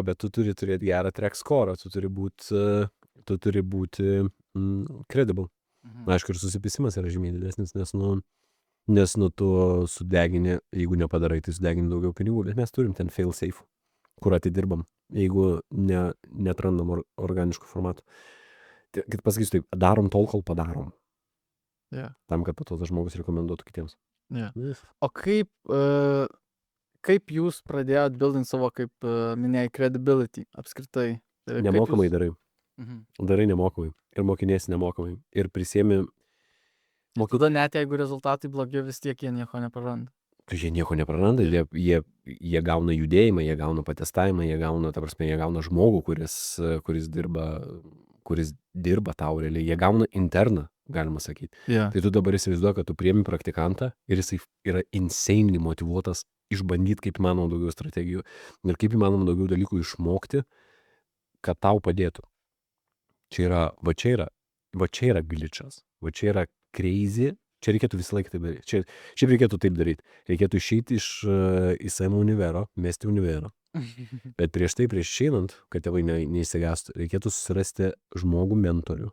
Speaker 1: Bet tu turi turėti gerą track score, tu turi būti credible. Aišku, ir susipisimas yra žymiai didesnis, nes tu sudegini, jeigu nepadarai, tai sudegini daugiau pinigų, bet mes turim ten fail safe, kur atidirbam, jeigu neatrandam organiškų formatų. Kaip pasakysiu, taip, darom tol, kol padarom. Tam, kad po to tas žmogus rekomenduotų kitiems.
Speaker 2: O kaip jūs pradėjot building savo, kaip minėjai, credibility apskritai?
Speaker 1: Nemokamai darai. Darai nemokamai. Ir mokiniesi nemokamai. Ir prisiemi.
Speaker 2: Tada net jeigu rezultatai blogi, vis tiek jie nieko nepraranda.
Speaker 1: Jie nieko nepraranda, jie gauna judėjimą, jie gauna patestavimą, jie gauna žmogų, kuris dirba tau realiai, jie gauna interną, galima sakyti. Tai tu dabar įsivaizduoji, kad tu priemi praktikantą ir jisai yra insanely motyvuotas išbandyti kaip įmanoma daugiau strategijų ir kaip įmanoma daugiau dalykų išmokti, kad tau padėtų. Va čia yra glitchas, va čia yra crazy, čia reikėtų visą laiką taip daryti. Šiaip reikėtų taip daryti. Reikėtų išeiti iš ISM univero, mesti univero. Bet prieš išeinant, kad tėvai neįsigastų, reikėtų susirasti žmogų mentorių.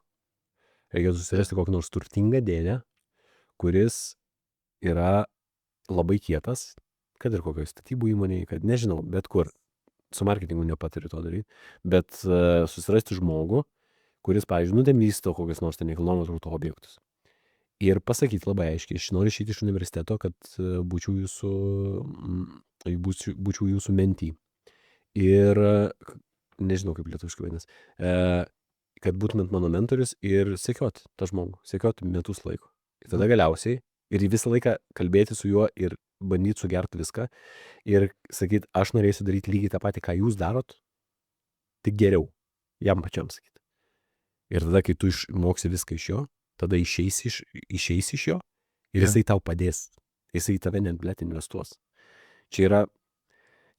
Speaker 1: Reikia susirasti kokį nors turtingą dėdę, kuris yra labai kietas, kad ir kokioje statybų įmonėje, kad nežinau, bet kur. Su marketingu nepatariu to daryti, bet susirasti žmogų, kuris, pavyzdžiui, ten vysto kokius nors ten nekilnojamo turto objektus. Ir pasakyti labai aiškiai, aš noriu išeiti iš universiteto, kad būčiau jūsų mentį. Ir nežinau, kaip lietuviškai vadinasi, kad būtumėt mano mentorius ir sekioti tą žmogų, sekioti metus laiko. Ir tada galiausiai, ir visą laiką kalbėti su juo ir bandyti sugerti viską ir sakyti, aš norėsiu daryti lygiai tą patį, ką jūs darot, tik geriau, jam pačiam sakyti. Ir tada, kai tu išmoksi viską iš jo, tada išeisi iš jo ir jisai tau padės. Jisai į tave net investuos. Čia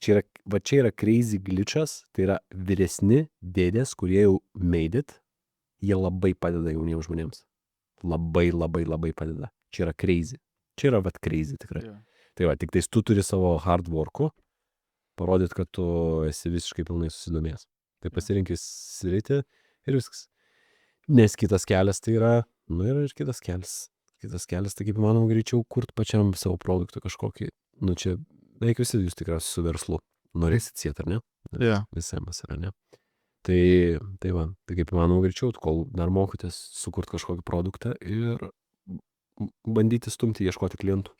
Speaker 1: yra crazy glitchas, tai yra vyresni dėdės, kurie jau made it, jie labai padeda jauniems žmonėms. Labai padeda. Čia yra crazy. Čia yra crazy tikrai.
Speaker 2: Yeah.
Speaker 1: Tai va, tik tais tu turi savo hard worku parodyti, kad tu esi visiškai pilnai susidomėjęs. Tai pasirinkis sritį ir viskas. Nes kitas kelias tai yra, yra ir kitas kelias. Kitas kelias, tai kaip įmanoma greičiau kurti pačiam savo produktą kažkokį. Čia beveik visi jūs tikriausiai su verslu. Norėsit siet, ar ne?
Speaker 2: Yeah.
Speaker 1: Visiems yra, ne? Tai va, tai kaip įmanoma greičiau, kol dar mokotės sukurti kažkokį produktą ir bandyti stumti, ieškoti klientų.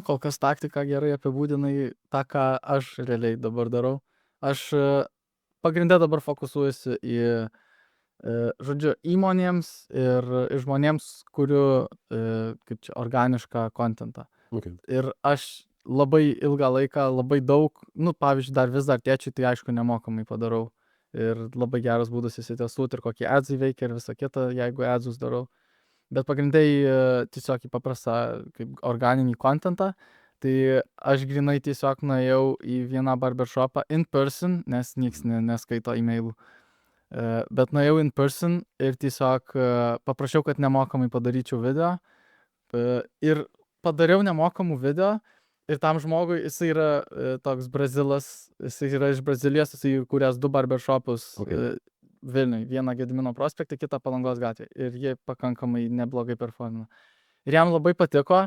Speaker 2: Kol kas taktika gerai apibūdinai tą, ką aš realiai dabar darau. Aš pagrinde dabar fokusuojuosi į, žodžiu, įmonėms ir žmonėms, kuriu, organišką kontentą.
Speaker 1: Okay.
Speaker 2: Ir aš labai ilgą laiką, labai daug, pavyzdžiui, vis dar tėčiui, tai aišku, nemokamai padarau. Ir labai geras būdas įsitestuoti ir kokie adsai veikia ir visą kitą, jeigu adsus darau. Bet pagrindai tiesiog į paprastą kaip organinį kontentą, tai aš grinai tiesiog nuėjau į vieną barbershopą in person, nes nieks neskaito e-mailų. Bet nuėjau in person ir tiesiog paprašiau, kad nemokamai padaryčiau video. Ir padariau nemokamų video ir tam žmogui, jisai yra toks Brazilas, jisai yra iš Brazilijos, jisai kūręs 2 barbershopus.
Speaker 1: Okay.
Speaker 2: Vilniui, vieną Gedimino prospektą, kitą Palangos gatvėje. Ir jie pakankamai neblogai performina. Ir jam labai patiko.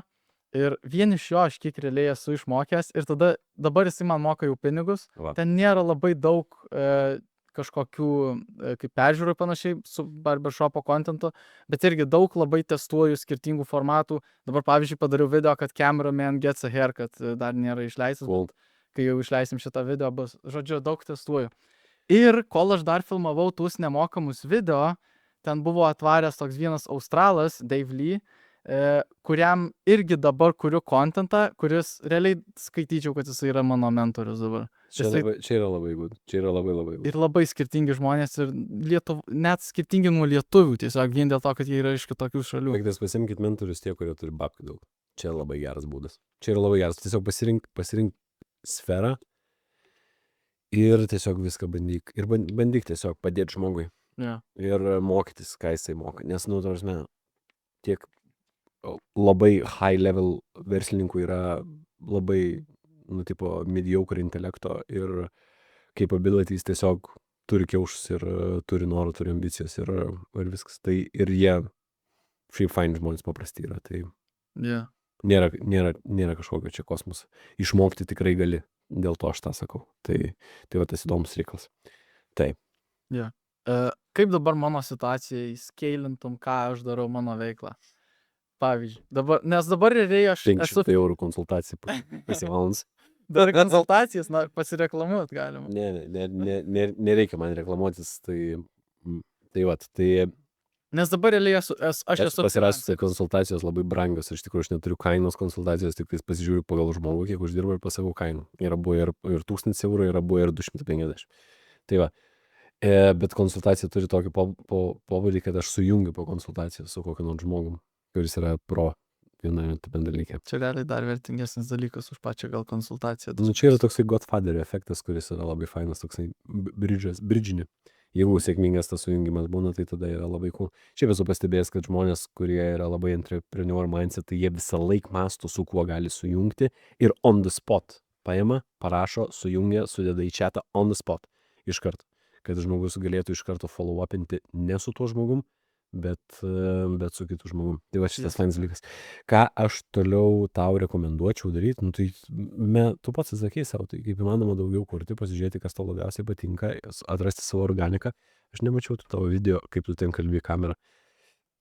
Speaker 2: Ir vien iš jo aš kiek realiai esu išmokęs. Ir tada dabar jisai man moka jau pinigus.
Speaker 1: Va.
Speaker 2: Ten nėra labai daug kažkokių kaip peržiūrų panašiai su barbershopo kontentu. Bet irgi daug labai testuoju skirtingų formatų. Dabar pavyzdžiui padariau video, kad cameraman gets a haircut dar nėra išleistas.
Speaker 1: Cool.
Speaker 2: Kai jau išleisim šitą video bus. Žodžiu, daug testuoju. Ir kol aš dar filmavau tuos nemokamus video, ten buvo atvaręs toks vienas australas, Dave Lee, kuriam irgi dabar kuriu kontentą, kuris realiai skaityčiau, kad jisai yra mano mentorius dabar.
Speaker 1: Čia yra labai good. Čia yra labai good.
Speaker 2: Ir labai skirtingi žmonės ir net skirtingi nuo lietuvių, tiesiog vien dėl to, kad jie yra iš kitokių šalių.
Speaker 1: Baigtas pasimkit mentorius tie, kurie turi babkių daug. Čia labai geras būdas. Čia yra labai geras. Tiesiog pasirink sferą. Ir tiesiog viską bandyk. Ir bandyk tiesiog padėti žmogui.
Speaker 2: Yeah.
Speaker 1: Ir mokytis, ką jisai moka. Nes, tiek labai high level verslininkų yra labai, mediocre intelekto ir capabilities tiesiog turi kiaušus ir turi norų, turi ambicijas ir viskas. Tai ir jie šiaip fine žmonės paprasti yra. Tai
Speaker 2: yeah.
Speaker 1: Nėra kažkokio čia kosmoso. Išmokti tikrai gali. Dėl to aš tą sakau. Tai va tas įdomus reikalas. Taip.
Speaker 2: Yeah. Kaip dabar mano situacijai skeilintum, ką aš darau mano veiklą? Pavyzdžiui, nes dabar realiai aš
Speaker 1: 500 eurų konsultacija pasivalandas.
Speaker 2: Dar konsultacijas, pasireklamuot galima.
Speaker 1: Nereikia man reklamuotis, tai va, tai...
Speaker 2: Nes dabar realiai aš esu...
Speaker 1: Pasirašęs konsultacijos labai brangios, iš tikrųjų aš neturiu kainos konsultacijos, tik pasižiūriu pagal žmogų, kiek uždirba ir pasakau kainą. Yra buvo ir 1000 eurų, yra buvo ir 250. Tai va, bet konsultacija turi tokį pobūdį, kad aš sujungiu po konsultacijos su kokiu nors žmogum, kuris yra pro viename dalyke.
Speaker 2: Čia realiai dar vertingesnis dalykas už pačią gal konsultaciją.
Speaker 1: Čia yra toksai Godfather efektas, kuris yra labai fainas, toksai bridžinį. Jeigu sėkmingas tas sujungimas būna, tai tada yra labai cool. Šiaip esu pastebėjęs, kad žmonės, kurie yra labai entrepreneur mindset, tai jie visą laik mąsto, su kuo gali sujungti ir on the spot paima, parašo, sujungia, sudeda į chatą on the spot iš karto. Kad žmogus galėtų iš karto follow-upinti ne su tuo žmogum, bet su kitu žmogum. Tai va šitas
Speaker 2: Tiesa.
Speaker 1: fainas dalykas. Ką aš toliau tau rekomenduočiau daryti, nu tai tu pats atsakei savo, tai kaip įmanoma daugiau kurti, pasižiūrėti, kas tau labiausiai patinka, atrasti savo organiką. Aš nemačiau tavo video, kaip tu ten kalbi į kamerą.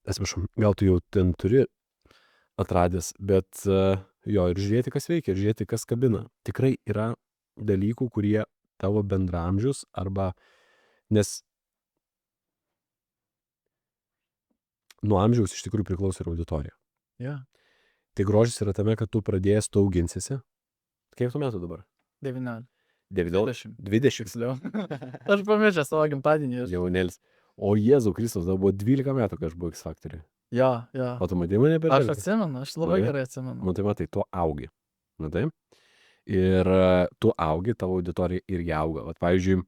Speaker 1: Atsiprašau, gal tu jau ten turi atradęs, bet jo, ir žiūrėti, kas veikia, ir žiūrėti, kas kabina. Tikrai yra dalykų, kurie tavo bendramžius arba, nes nuo amžiaus iš tikrųjų priklauso ir auditorija.
Speaker 2: Jo.
Speaker 1: Tai grožis yra tame, kad tu pradėjęs, tu auginsiesi. Kiek tu metų dabar?
Speaker 2: 19.
Speaker 1: 20.
Speaker 2: 20. Tiksliau. Aš pamiršęs savo gimtadienį.
Speaker 1: Jaunėlis. O Jėzau Kristus, tau buvo 12 metų, kai aš buvau X Factory.
Speaker 2: Jo, jo.
Speaker 1: O tu matei mane per
Speaker 2: Aš
Speaker 1: daug?
Speaker 2: atsimenu, aš labai
Speaker 1: Matai?
Speaker 2: gerai atsimenu.
Speaker 1: Nu tai matai, tu augi. Matai? Ir tu augi, tavo auditorija irgi auga. Vat, pavyzdžiui,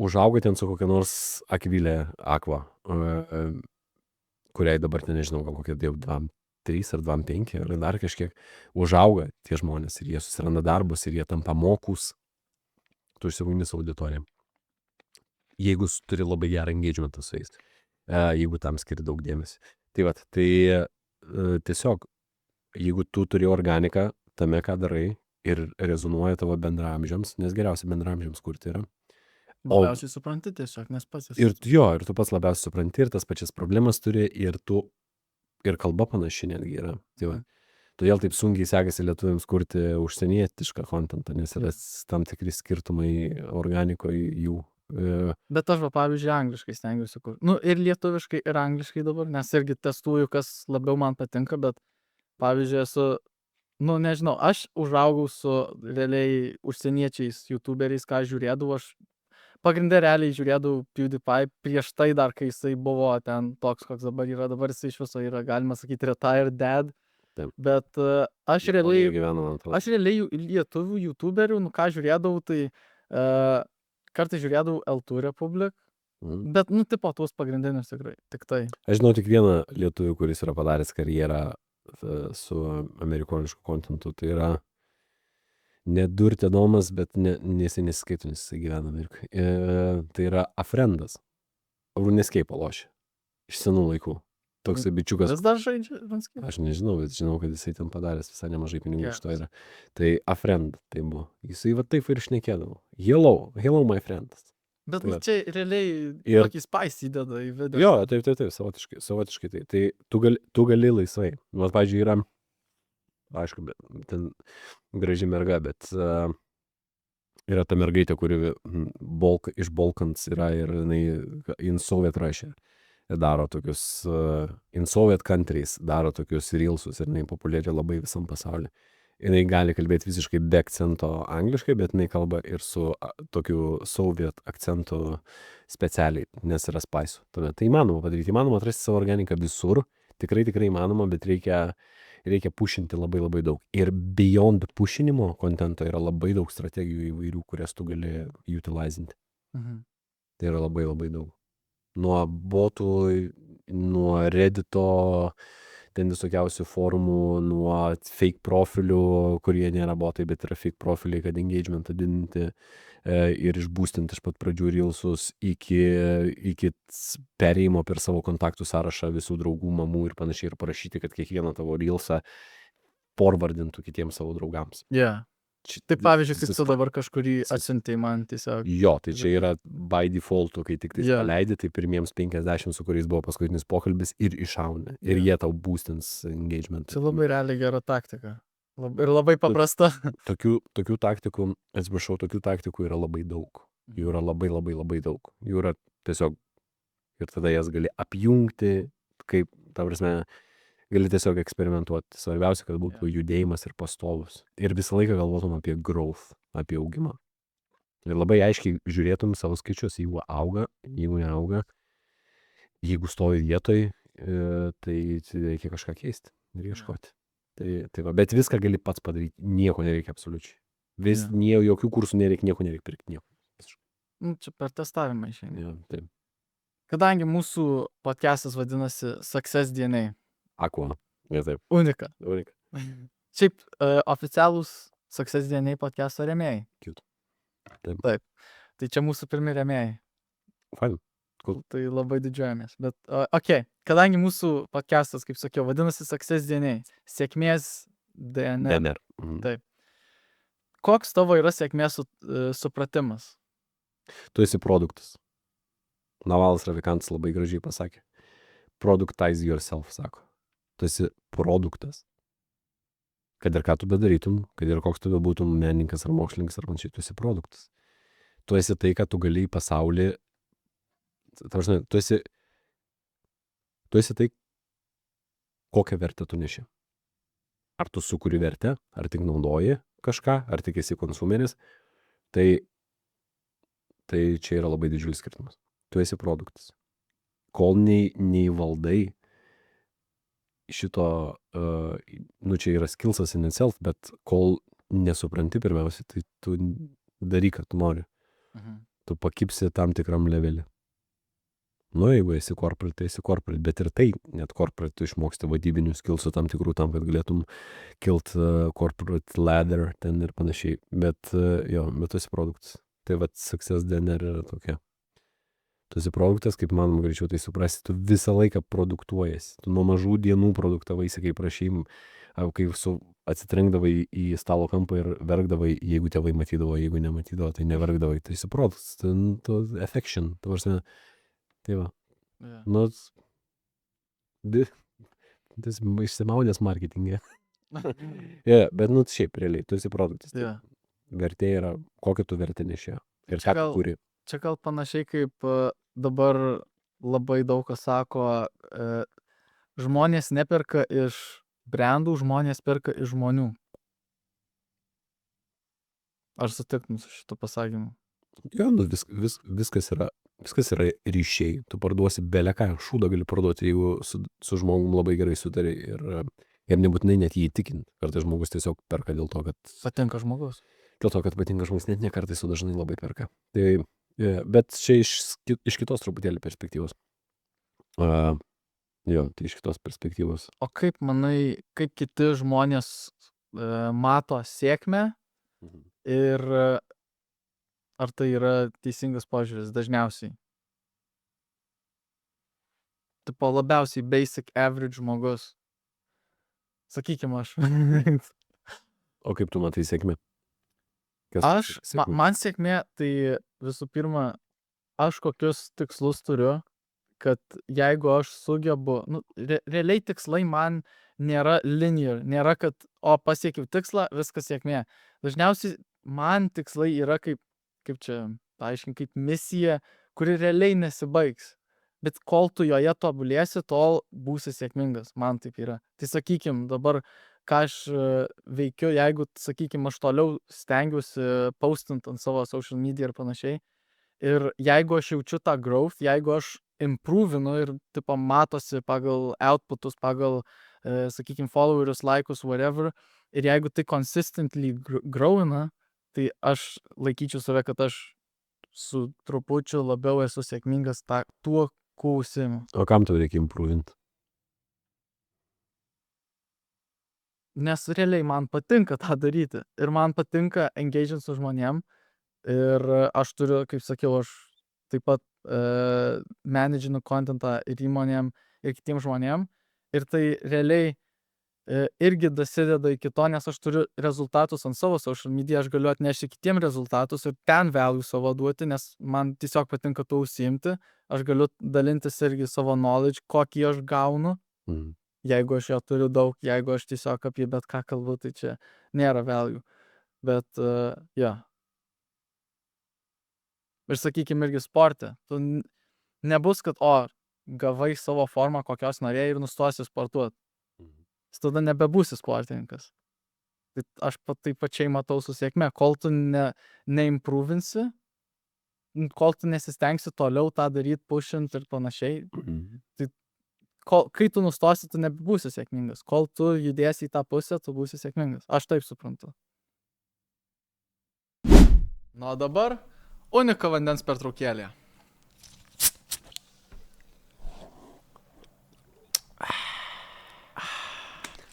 Speaker 1: užauga ten su kokia nors Akvilė Aqua, kuriai dabar ten nežinau, gal kokie 2-3 ar 2-5 ar dar kažkiek. Užauga tie žmonės ir jie susiranda darbus ir jie tampa mokus. Tu išsivaini su auditorija. Jeigu turi labai gerą engagementą su jais. Jeigu tam skiri daug dėmesio. Tai vat, tai tiesiog, jeigu tu turi organiką tame, ką darai ir rezonuoja tavo bendramžiams, nes geriausia bendramžiams kurti yra.
Speaker 2: Labiausiai supranti tiesiog, nes pats esi.
Speaker 1: Ir tu pats labiausiai supranti ir tas pačias problemas turi ir ir kalba panaši netgi yra. Tai va. Todėl taip sunkiai sekasi lietuviams kurti užsienietišką kontentą, nes yra tam tikri skirtumai organikoje jų.
Speaker 2: Bet aš, pavyzdžiui, angliškai stengiuosi kurti. Nu, ir lietuviškai, ir angliškai dabar, nes irgi testuoju, kas labiau man patinka, bet, pavyzdžiui, nu, nežinau, aš užaugau su realiai užsieniečiais youtuberiais, ką žiūrėdavau, aš pagrindė realiai žiūrėdavau PewDiePie prieš tai dar, kai jisai buvo ten toks, koks dabar yra, dabar jisai iš viso yra, galima sakyti, retired dad.
Speaker 1: Taip.
Speaker 2: Bet aš realiai lietuvių youtuberių, nu ką žiūrėdavau, tai kartais žiūrėdavau L2 Republic, bet, nu, tipo, tuos pagrindinius tikrai, tik tai.
Speaker 1: Aš žinau tik vieną lietuvių, kuris yra padaręs karjerą su amerikonišku kontentu, tai yra nedurtėdomas, bet jisai nesiskaito, nes jisai gyvena Amerikoje. Tai yra Afrendas. RuneScape lošia. Iš senų laikų. Toksai bičiukas.
Speaker 2: Vis dar žaidžia RuneScape?
Speaker 1: Aš nežinau, bet žinau, kad jisai ten padaręs visai nemažai pinigų iš to yra. Tai Afrend tai buvo. Jisai va taip ir šnekėdavo. Hello my friends.
Speaker 2: Bet tai čia realiai tokį spice įdeda į video.
Speaker 1: Jo, taip, savotiškai tai. Tai tu gali laisvai. Vat, pavyzdžiui, yra, aišku, ten graži merga, bet yra ta mergaitė, kuri iš Balkans yra ir jinai in Soviet Russia daro tokius, in Soviet countries daro tokius reelsus ir jinai populiari labai visam pasauliu. Jinai gali kalbėti visiškai be akcento angliškai, bet jinai kalba ir su tokiu Soviet akcentu specialiai, nes yra spice. Tai įmanoma padaryti, įmanoma atrasti savo organiką visur, tikrai įmanoma, bet reikia pušinti labai daug. Ir beyond pušinimo kontento yra labai daug strategijų įvairių, kurias tu gali utilizinti. Tai yra labai daug. Nuo botų, nuo Reddito, ten visokiausių forumų, nuo fake profilių, kurie nėra botai, bet yra fake profiliai, kad engagementą didinti ir išbūstinti iš pat pradžių reelsus iki perėjimo per savo kontaktų sąrašą visų draugų, mamų ir panašiai ir parašyti, kad kiekvieną tavo reelsą forwardintų kitiems savo draugams.
Speaker 2: Yeah. Tai pavyzdžiui, kaip tu dabar kažkurį atsiuntei man tiesiog.
Speaker 1: Jo, tai čia yra by default, kai tik tai paleidi, tai pirmiems 50, su kuriais buvo paskutinis pokalbis ir iššauna. Ir jie tau boostins engagement.
Speaker 2: Tai labai realiai gera taktika. Ir labai paprasta.
Speaker 1: Tokių taktikų, atsiprašau, tokių taktikų yra labai daug. Jų yra labai daug. Jų yra tiesiog, ir tada jas gali apjungti, kaip, ta prasme, gali tiesiog eksperimentuoti. Svarbiausia, kad būtų judėjimas ir pastovus. Ir visą laiką galvotum apie growth, apie augimą. Ir labai aiškiai žiūrėtum savo skaičius, jeigu auga, jeigu neauga, jeigu stovi vietoj, tai reikia kažką keisti ir ieškoti. Tai va, bet viską gali pats padaryti, nieko nereikia absoliučiai. Jokių kursų nereikia, nieko nereikia pirkti, nieko.
Speaker 2: Čia per testavimą išeina.
Speaker 1: Ja, taip.
Speaker 2: Kadangi mūsų podcastas vadinasi Success DNA.
Speaker 1: Aqua. Ja, taip.
Speaker 2: Unika.
Speaker 1: Šiaip
Speaker 2: oficialūs Success DNA podcasto rėmėjai. Taip. Tai čia mūsų pirmi rėmėjai.
Speaker 1: Fine. Cool.
Speaker 2: Tai labai didžiuojamės. Bet, okei. kadangi mūsų podcastas, kaip sakiau, vadinasi Success DNA, sėkmės DNR.
Speaker 1: DNR.
Speaker 2: Taip. Koks tavo yra sėkmės supratimas?
Speaker 1: Tu esi produktas. Navalas Ravikantas labai gražiai pasakė. Productize yourself, sako. Tu esi produktas. Kad ir ką tu bedarytum, kad ir koks tu bebūtum menininkas ar mokslininkas ar panašiai, tu esi produktas. Tu esi tai, kad tu gali į pasaulį, tu esi tai, kokią vertę tu neši. Ar tu sukuri vertę, ar tik naudoji kažką, ar tik esi konsumeris, tai čia yra labai didžiulis skirtumas. Tu esi produktas. Kol nei valdai šito, čia yra skillsas in itself, bet kol nesupranti pirmiausia, tai tu daryk, ką tu nori. Tu pakipsi tam tikram levelį. Jeigu esi corporate, tai esi corporate, bet ir tai, net corporate, tu išmoksti vadybinių skillsų tam tikrų tam, kad galėtum kilt corporate ladder ten ir panašiai. Bet tu esi produktas. Tai Success DNR yra tokia. Tu esi produktas, kaip manom greičiau tai suprasti, tu visą laiką produktuojasi. Tu nuo mažų dienų produktavaisi, kaip prašym, kai atsitrenkdavai į stalo kampą ir verkdavai, jeigu tėvai matydavo, jeigu nematydavo, tai neverkdavai. Tai esi produktas, tu affection, tu varsime. Tai va. Tas išsimaudęs marketingė. Bet šiaip realiai, tu esi produktas. Vertė yra, kokią tu vertę nešė. Ir ką tu kuri.
Speaker 2: Čia gal panašiai kaip dabar labai daug kas sako, žmonės neperka iš brandų, žmonės perka iš žmonių. Ar sutiktum su šito pasakymu?
Speaker 1: Viskas yra ryšiai. Tu parduosi beleką, šūdą gali parduoti, jeigu su žmogum labai gerai sutari ir nebūtinai net jį įtikinti. Kartais žmogus tiesiog perka dėl to, kad...
Speaker 2: Patinka žmogus.
Speaker 1: Dėl to, kad patinka žmogus, net ne kartais su dažnai labai perka. Tai, bet čia iš kitos truputėlį perspektyvos. Tai iš kitos perspektyvos.
Speaker 2: O kaip manai, kaip kiti žmonės mato sėkmę ir ar tai yra teisingas požiūris dažniausiai? Tipo labiausiai basic average žmogus. Sakykime aš.
Speaker 1: O kaip tu matai sėkmę?
Speaker 2: Man sėkmė, tai visų pirma, aš kokius tikslus turiu, kad jeigu aš sugebu, realiai tikslai man nėra linear, nėra, kad pasiekiau tikslą, viskas sėkmė. Dažniausiai man tikslai yra kaip čia, paaiškink, kaip misija, kuri realiai nesibaigs. Bet kol tu joje tobulėsi, tol būsi sėkmingas. Man taip yra. Tai sakykim, dabar, ką aš veikiu, jeigu, sakykim, aš toliau stengiuosi postinti ant savo social media ir panašiai. Ir jeigu aš jaučiu tą growth, jeigu aš improvinu ir, tipo, matosi pagal outputus, pagal, sakykim, followerius, laikus, whatever, ir jeigu tai consistently growina, tai aš laikyčiau save, kad aš su trupučiu labiau esu sėkmingas tuo, kuo užsiimu.
Speaker 1: O kam tau reikia improvinti?
Speaker 2: Nes realiai man patinka tą daryti. Ir man patinka engaging su žmonėm. Ir aš turiu, kaip sakiau, aš taip pat managinu contentą ir įmonėm, ir kitiem žmonėm. Ir tai realiai irgi dasideda iki to, nes aš turiu rezultatus ant savo social media, aš galiu atnešti kitiem rezultatus ir ten value savo duoti, nes man tiesiog patinka tuo užsiimti. Aš galiu dalintis irgi savo knowledge, kokį aš gaunu. Jeigu aš jo turiu daug, jeigu aš tiesiog apie bet ką kalbu, tai čia nėra value. Bet, Ir sakykime irgi sporte. Tu nebus, kad, gavai savo formą, kokios norėjai ir nustosi sportuoti. Tada nebebūsi sportininkas. Tai aš taip pačiai matau su sėkme. Kol tu neimprovinsi, kol tu nesistengsi toliau tą daryti, pushint ir panašiai, tai kai tu nustosi, tu nebebūsi sėkmingas. Kol tu judėsi į tą pusę, tu būsi sėkmingas. Aš taip suprantu. O dabar Unika vandens pertraukėlė.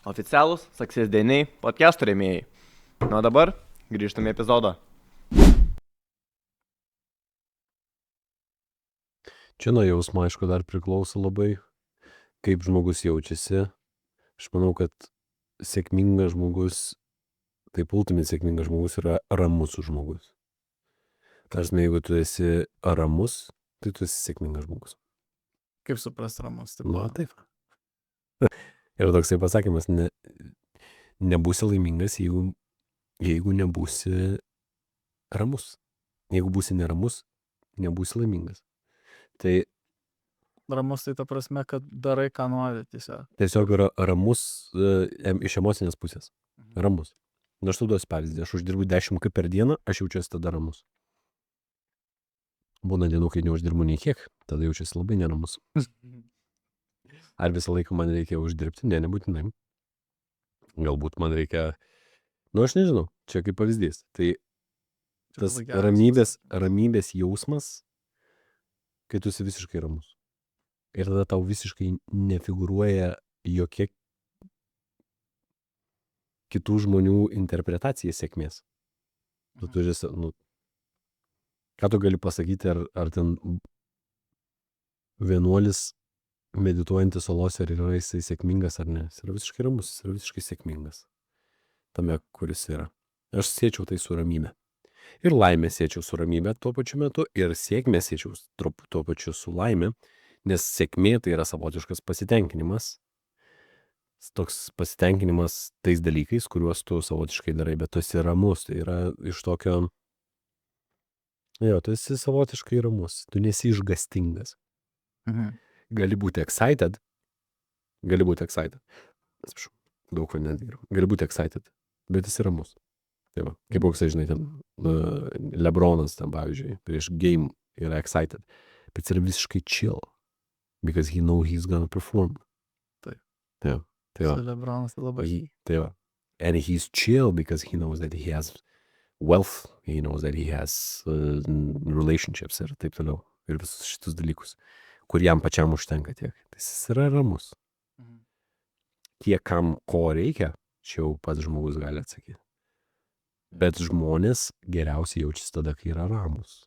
Speaker 3: Oficialūs Success DNA podcastų rėmėjai. O dabar grįžtame į epizodą.
Speaker 1: Čia nuo jausmo, aišku, dar priklauso labai. kaip žmogus jaučiasi, aš manau, kad sėkmingas žmogus, taip ultimate sėkmingas žmogus yra ramus žmogus. Tarsi, jeigu tu esi ramus, tai tu esi sėkmingas žmogus.
Speaker 2: Kaip suprast ramus?
Speaker 1: Taip. Ir toksai pasakymas, nebūsi laimingas, jeigu nebūsi ramus. Jeigu būsi neramus, nebūsi laimingas. Tai
Speaker 2: Ramus tai ta prasme, kad darai, ką nori tiesiog.
Speaker 1: tiesiog yra ramus iš emocinės pusės. Ramus. Aš tau duosiu pavyzdį, aš uždirbu 10 per dieną, aš jaučiuosi tada ramus. Būna dienų, kai neuždirbu nei kiek, tada jaučiuosi labai neramus. Ar visą laiką man reikia uždirbti? Ne, nebūtinai. Galbūt man reikia, aš nežinau, čia kaip pavyzdys. Tai tas ramybės jausmas, kai tu esi visiškai ramus. Ir tada tau visiškai nefigūruoja jokie kitų žmonių interpretacija sėkmės. Tu turi, ką tu gali pasakyti, ar ten vienuolis medituojantis solose, ar yra jisai sėkmingas ar ne. Jis yra visiškai ramus, jis yra visiškai sėkmingas. Tame, kuris yra. Aš siečiau tai su ramybė. Ir laimę siečiau su ramybė tuo pačiu metu, ir sėkmę siečiau tuo pačiu su laimė, nes sėkmė tai yra savotiškas pasitenkinimas. Toks pasitenkinimas tais dalykais, kuriuos tu savotiškai darai, bet tu esi ramus. Tai yra iš tokio, tu esi savotiškai ramus, tu nesi išgastingas. Gali būti excited, atsiprašau, daug ko nedirau, gali būti excited, bet esi ramus. Tai va, kaip koksai, žinai, ten Lebronas, ten, pavyzdžiui, prieš game yra excited, bet yra visiškai chill, because he know he's gonna perform.
Speaker 2: Taip.
Speaker 1: Tai va.
Speaker 2: Su Lebronas labai.
Speaker 1: Tai va. And he's chill because he knows that he has wealth, he knows that he has relationships ir taip toliau. Ir visus šitus dalykus, kur jam pačiam užtenka tiek. Tai jis yra ramus. Kiek kam ko reikia, čia jau pats žmogus gali atsakyti. Bet žmonės geriausiai jaučiasi tada, kai yra ramus.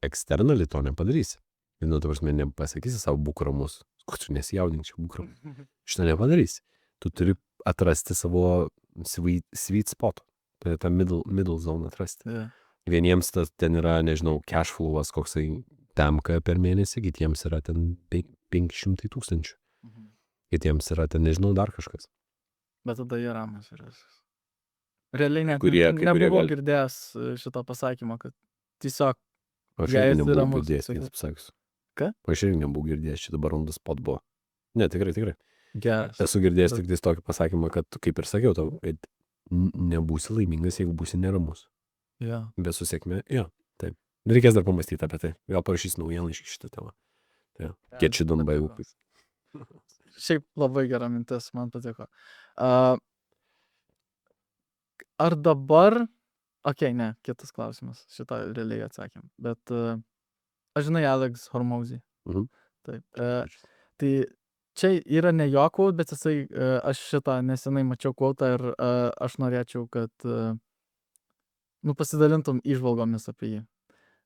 Speaker 1: Externally to nepadarysi. Ir tu prasme nepasakysi savo būk ramus. Kur tu nesijaudink, čia būk ramus. Šitą nepadarysi. Tu turi atrasti savo sweet spot. Tai tą middle zone atrasti. Vieniems ten yra, nežinau, cash flow'as koksai temka per mėnesį, kitiems yra ten 500 000. Kitiems yra ten, nežinau, dar kažkas.
Speaker 2: Bet tada jie ramus yra. Realiai net nebuvau girdėjęs šito pasakymo, kad tiesiog
Speaker 1: aš irgi nebuvau girdėjęs.
Speaker 2: Ką?
Speaker 1: Aš irgi nebuvau girdėjęs, čia dabar on the spot buvo. Ne, tikrai.
Speaker 2: Geras.
Speaker 1: Esu girdėjęs tik tokį pasakymą, kad, kaip ir sakiau tau, nebūsi laimingas, jeigu būsi neramus. Bet su sėkme, taip. Reikės dar pamastyti apie tai. Gal parašys naujienlaiškį šitą temą. Get shit done by upis.
Speaker 2: Šiaip labai gera mintis, man patiko. Ar dabar, ne, kitas klausimas, šitą realiai atsakėm, bet aš žinai Alex Hormozy. Taip. Tai čia yra ne jo quote, bet jisai, aš šitą nesenai mačiau quote ir aš norėčiau, kad pasidalintum įžvalgomis apie jį.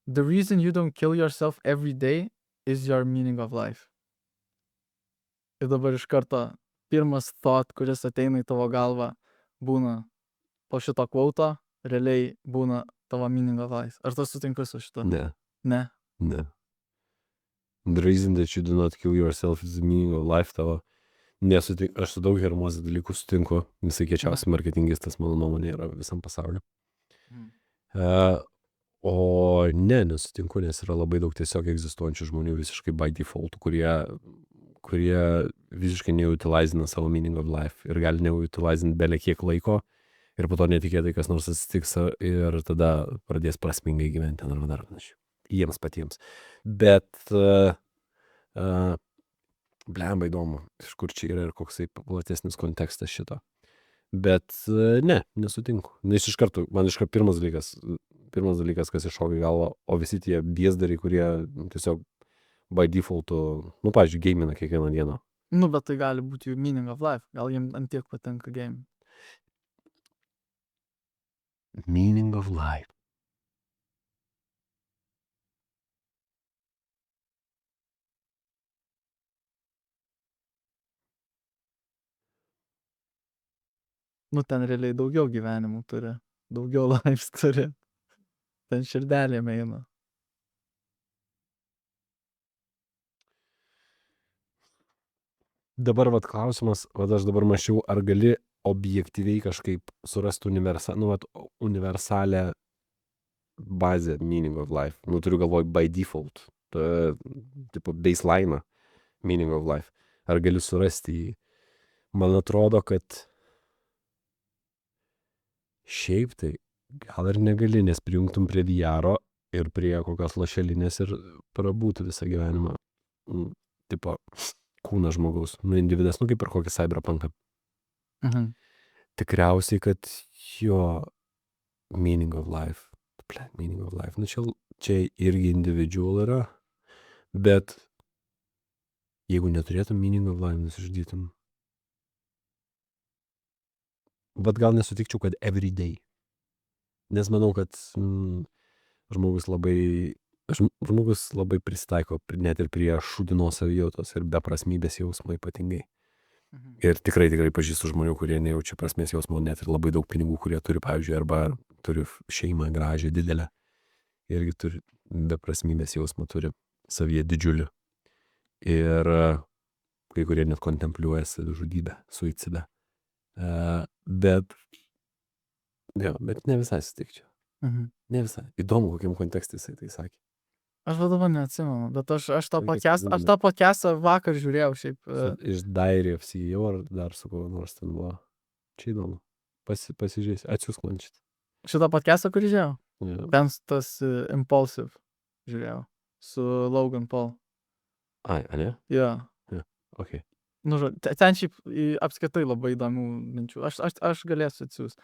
Speaker 2: The reason you don't kill yourself every day is your meaning of life. Ir dabar iš karto pirmas thought, kuris ateina į tavo galvą, būna po šito quote, realiai būna tavo meaning of life. Ar tu sutinki su šito?
Speaker 1: Ne. The reason that you do not kill yourself is the meaning of life tavo. Aš su daug Hormozy dalykų sutinku. Visai kiečiausias marketingistas, mano nuomonė, yra visam pasauliu. O nesutinku, nes yra labai daug tiesiog egzistuojančių žmonių visiškai by default, kurie visiškai neutilizina savo meaning of life ir gali neutilizint belė kiek laiko ir po to netikėtai kas nors atsitiks ir tada pradės prasmingai gyventi ar dar panašiai. Jiems patiems. Bet blemba įdomu, iš kur čia yra ir koksai platesnis kontekstas šito. Bet nesutinku. Nes man iš karto pirmas dalykas, kas iššoka į galvą, o visi tie biesdariai, kurie tiesiog by default, pavyzdžiui, gamina kiekvieną dieną.
Speaker 2: Bet tai gali būti jų meaning of life. Gal jiems ant tiek patinka game.
Speaker 1: Meaning of life.
Speaker 2: Nu, ten realiai daugiau gyvenimų turi. Daugiau lives turi. Ten širdelėm eina.
Speaker 1: Dabar vat klausimas, vat aš dabar mačiau, ar gali objektyviai kažkaip surasti universalę bazę meaning of life. Nu, turiu galvoj by default. Tipo baseline meaning of life. Ar gali surasti jį? Man atrodo, kad šiaip tai gal ir negali, nes prijungtum prie VR ir prie kokios lašelinės ir prabūtų visą gyvenimą. Tipo kūną žmogaus. Nu, individas, nu kaip ir kokį cyberpunką.
Speaker 2: Mhm.
Speaker 1: Tikriausiai, kad jo meaning of life. Meaning of life. Nu, čia irgi individual yra, bet jeigu neturėtum meaning of life, nusižudytum. Bet gal nesutikčiau, kad every day. Nes manau, kad žmogus labai prisitaiko net ir prie šūdinos savijautos ir beprasmybės jausmo ypatingai.
Speaker 2: Mhm.
Speaker 1: Ir tikrai pažįstu žmonių, kurie nejaučia prasmės jausmo, net ir labai daug pinigų, kurie turi, pavyzdžiui, arba turi šeimą gražią, didelę. Irgi turi beprasmybės jausmą, turi savyje didžiulį. Ir kai kurie net kontempliuoja savižudybę, suicidą. Bet ne visai sutikčiau.
Speaker 2: Mhm.
Speaker 1: Ne visai. Įdomu, kokiam kontekste jisai tai sakė.
Speaker 2: Aš dabar neatsimenu, bet aš tą
Speaker 1: Reikia
Speaker 2: podcastą vakar žiūrėjau šiaip.
Speaker 1: Iš Diary of CEO ar dar su kuo nors ten buvo. Čia įdomu. Pasižiūrėsiu. Atsiųsk man šitą.
Speaker 2: Šitą podcastą, kurį žiūrėjau?
Speaker 1: Ja.
Speaker 2: Ten tas Impulsive žiūrėjau. Su Logan Paul.
Speaker 1: Ai, ne?
Speaker 2: Jo.
Speaker 1: Ok.
Speaker 2: Nu, ten šiaip apskritai labai įdomių minčių. Aš galėsiu atsiųst.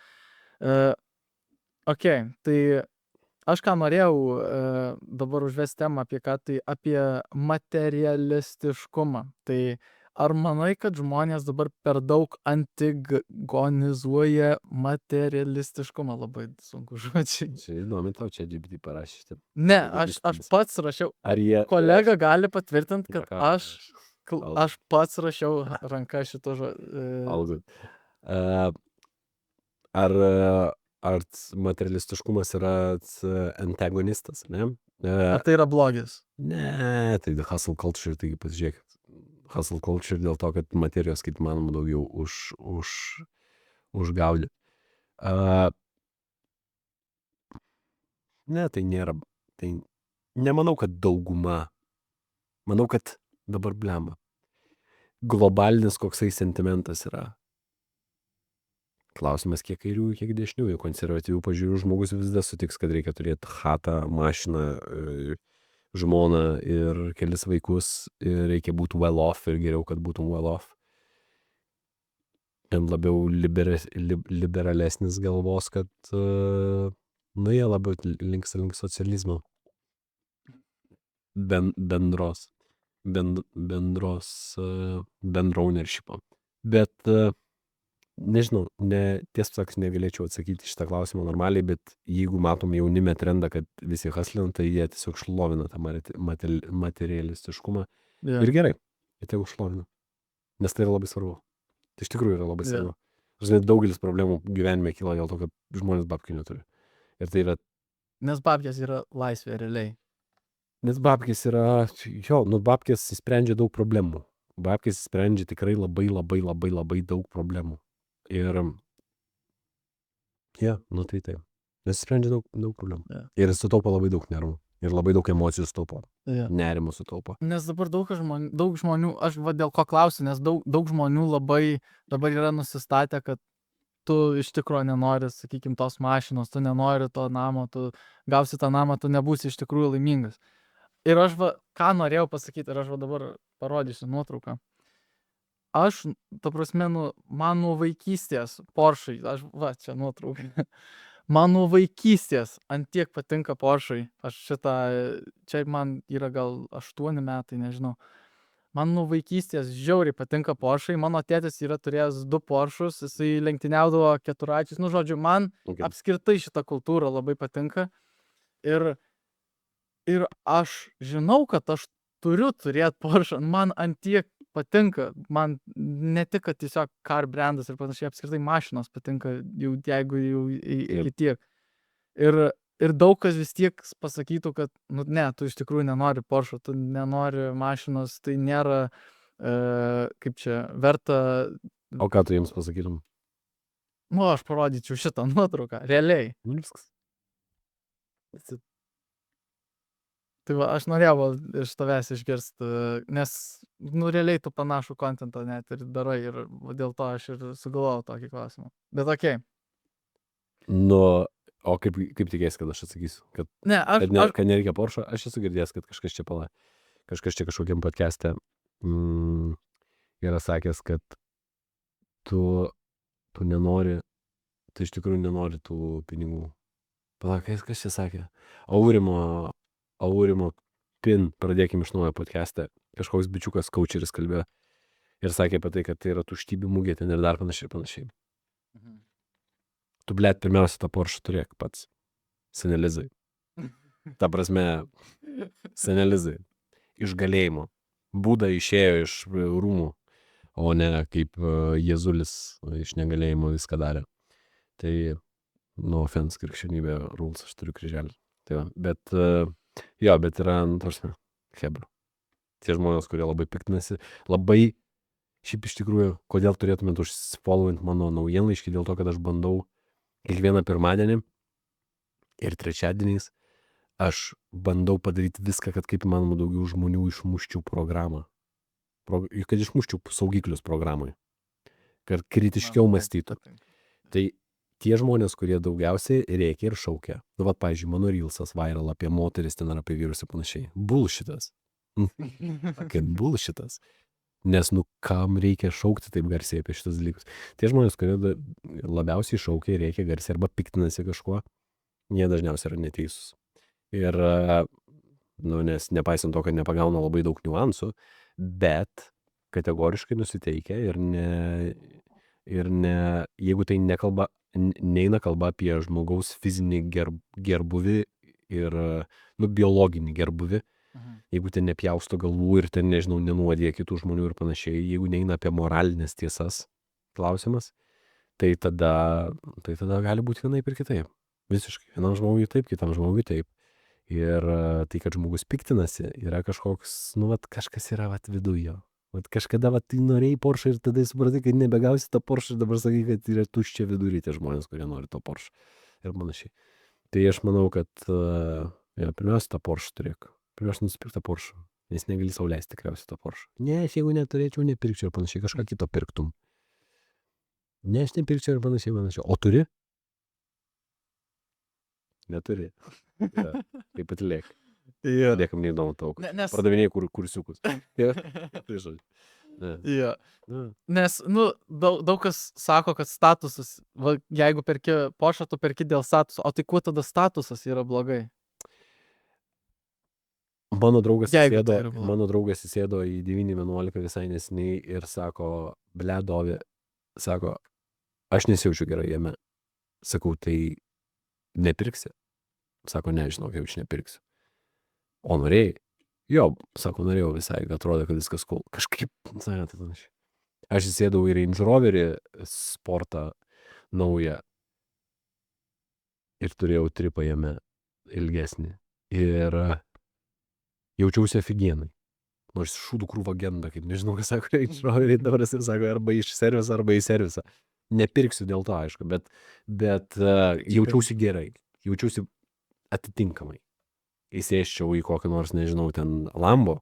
Speaker 2: Ok, tai aš ką norėjau dabar užvesti temą apie ką, tai apie materialistiškumą. Tai ar manai, kad žmonės dabar per daug antigonizuoja materialistiškumą? Labai sunku žodžiai.
Speaker 1: Čia įdomi tau čia GPT parašyti.
Speaker 2: Ne, aš pats rašiau.
Speaker 1: Ar jie...
Speaker 2: Kolega gali patvirtinti, kad
Speaker 1: Ką?
Speaker 2: aš pats rašiau ranką šito žodžio.
Speaker 1: All good. Ar materialistiškumas yra antagonistas, ne?
Speaker 2: Ar tai yra blogis?
Speaker 1: Ne, tai hustle culture, taigi pasižiūrėkit. Hustle culture dėl to, kad materijos, kaip manoma, daugiau užgaudė. Ne, tai nėra. Tai nemanau, kad dauguma. Manau, kad dabar blemba. Globalinis koksai sentimentas yra. Klausimas, kiek kairiųjų, kiek dešiniųjų, konservatyvių pažiūrų žmogus vis dar sutiks, kad reikia turėti chatą, mašiną, žmoną ir kelis vaikus, ir reikia būti well off ir geriau, kad būtum well off. Labiau liberalesnis galvos, kad jie labiau links socializmo. Bendro ownershipo. Bet nežinau, tiesą sakant, negalėčiau atsakyti šitą klausimą normaliai, bet jeigu matom jaunime trendą, kad visi haslina, tai jie tiesiog šlovina tą materialistiškumą.
Speaker 2: Yeah.
Speaker 1: Ir gerai, jie tai užšlovina. Nes tai yra labai svarbu. Tai iš tikrųjų yra labai svarbu. Žinai, daugelis problemų gyvenime kyla dėl to, kad žmonės babkių neturi. Ir tai yra...
Speaker 2: Nes babkės yra laisvė realiai.
Speaker 1: Nes babkės yra... babkės sprendžia daug problemų. Babkės sprendžia tikrai labai daug problemų. Ir... tai taip. Nes sprendžia daug problemų.
Speaker 2: Yeah.
Speaker 1: Ir sutaupo labai daug nervų. Ir labai daug emocijų sutaupo.
Speaker 2: Yeah.
Speaker 1: Nerimo sutaupo.
Speaker 2: Nes dabar daug žmonių, aš dėl ko klausiu, nes daug žmonių labai dabar yra nusistatę, kad tu iš tikrųjų nenori, sakykime, tos mašinos, tu nenori to namo, tu gausi tą namą, tu nebūsi iš tikrųjų laimingas. Ir aš ką norėjau pasakyti, ir aš dabar parodysiu nuotrauką. Aš, ta prasme, man nuo vaikystės Porsche, čia nuotrauka. Man nuo vaikystės ant tiek patinka Porsche. Aš čia man yra gal 8 metai, nežinau. Man nuo vaikystės žiauriai patinka Porsche. Mano tėtis yra turėjęs 2 Porschus, jisai lenktyniaudavo keturračiais. Nu, žodžiu, man apskritai šita kultūra labai patinka. Ir aš žinau, kad aš turiu turėti Porsche. Man ant tiek patinka, man ne tik, kad tiesiog car brandas ir panašiai, apskritai mašinos patinka, jau jeigu jau iki tiek. Ir daug kas vis tiek pasakytų, kad, nu ne, tu iš tikrųjų nenori Porsche, tu nenori mašinos, tai nėra, kaip čia, verta.
Speaker 1: O ką tu jiems pasakytum?
Speaker 2: Nu, aš parodyčiau šitą nuotrauką, realiai.
Speaker 1: Nu, viskas.
Speaker 2: Tai va, aš norėjau iš tavęs išgirsti, nes, nu, realiai tu panašų kontentą net ir darai ir dėl to aš ir sugalvojau tokį klausimą. Bet okei.
Speaker 1: Nu, o kaip tikėsi, kad aš atsakysiu?
Speaker 2: Ne,
Speaker 1: Kad nereikia Porsche, aš esu girdėjęs, kad kažkas čia kažkokiam podcast'e yra sakęs, kad tu nenori, tu iš tikrųjų nenori tų pinigų. Palauk, kas čia sakė? Aurimo Pin, pradėkim iš naujo podcast'e, kažkoks bičiukas coacheris kalbėjo ir sakė apie tai, kad tai yra tuštybių mugė ten ir dar panašiai. Tu, blėt, pirmiausia, tą Porsche turėk pats. Senelizai. Ta prasme, senelizai. Iš galėjimo. Būda išėjo iš rūmų, o ne kaip Jėzulis iš negalėjimo viską darė. Tai, no offense, krikščionybė rules, aš turiu kryželį. Tai va, bet yra, tarsi, hebra. Tie žmonės, kurie labai piktinasi, labai, šiaip iš tikrųjų, kodėl turėtumėt užsifollowint mano naujienlaiškį, dėl to, kad aš bandau kiekvieną pirmadienį ir trečiadieniais aš bandau padaryti viską, kad kaip įmanoma daugiau žmonių išmuščiau programą. Kad išmuščiau saugiklius programai. Kad kritiškiau mąstytų. Tai tie žmonės, kurie daugiausiai rėkia ir šaukia. Nu, vat, pavyzdžiui, mano reelsas viral apie moteris, ten ar apie vyrus ir panašiai. Bullshitas. Kad bullshitas. Nes, nu, kam reikia šaukti taip garsiai apie šitas dalykus. Tie žmonės, kurie labiausiai šaukia ir reikia garsiai arba piktinasi kažkuo, jie dažniausiai yra neteisūs. Ir, nu, nes nepaisant to, kad nepagauna labai daug niuansų, bet kategoriškai nusiteikia ir jeigu tai neina kalba apie žmogaus fizinį gerbuvį ir, nu, biologinį gerbuvį, jeigu ten nepjausto galvų ir ten, nežinau, nenuodė kitų žmonių ir panašiai, jeigu neina apie moralinės tiesas klausimas, tai tada gali būti vienaip ir kitaip. Visiškai. Vienam žmogui taip, kitam žmogui taip. Ir tai, kad žmogus piktinasi, yra kažkoks, nu, vat, kažkas yra, vat, viduje. Vat, kažkada, vat, norėjai Porsche ir tada supratai, kad nebegausi tą Porsche ir dabar sakai, kad yra tuščia vidurį tie žmonės, kurie nori to Porsche ir panašiai. Tai aš manau, kad pirmiausia tą Porsche turėk. Pirmiausia nusipirk tą Porsche, nes negali sau leisti tikriausiai tą Porsche. Ne, aš jeigu neturėčiau, nepirkčiau ir panašiai, kažką kito pirktum. Ne, aš nepirkčiau ir panašiai. O turi? Neturi. Ja, taip pat liek.
Speaker 2: Yeah.
Speaker 1: Niekam neįdomu tau.
Speaker 2: Nes...
Speaker 1: Pardavinėjai kursiukus. Ja. Tai žodžiu.
Speaker 2: Yeah. Nes, nu, daug kas sako, kad statusas, va, jeigu perki Porsche, tu perki dėl statuso, o tai kuo tada statusas yra blogai?
Speaker 1: Mano draugas įsėdo į 911 visai nesiniai ir sako, bledovė, sako, aš nesijaučiu gerai jame. Sakau, tai nepirksi? Sako, nežinau, kaip aš nepirksiu. O norėjai? Jo, sako, norėjau visai, atrodo, kad viskas cool. Kažkaip, aš įsėdau į Range Roverį sportą naują ir turėjau tripą jame ilgesnį. Ir jaučiausi afigienai. Nors šūdų krūva genda, kaip nežinau, kas sako, Range Roverį dabar ir sako, arba iš servisą, arba į servisą. Nepirksiu dėl to, aišku, bet jaučiausi gerai. Jaučiausi atitinkamai. Įsėščiau į kokį nors, nežinau, ten Lambo,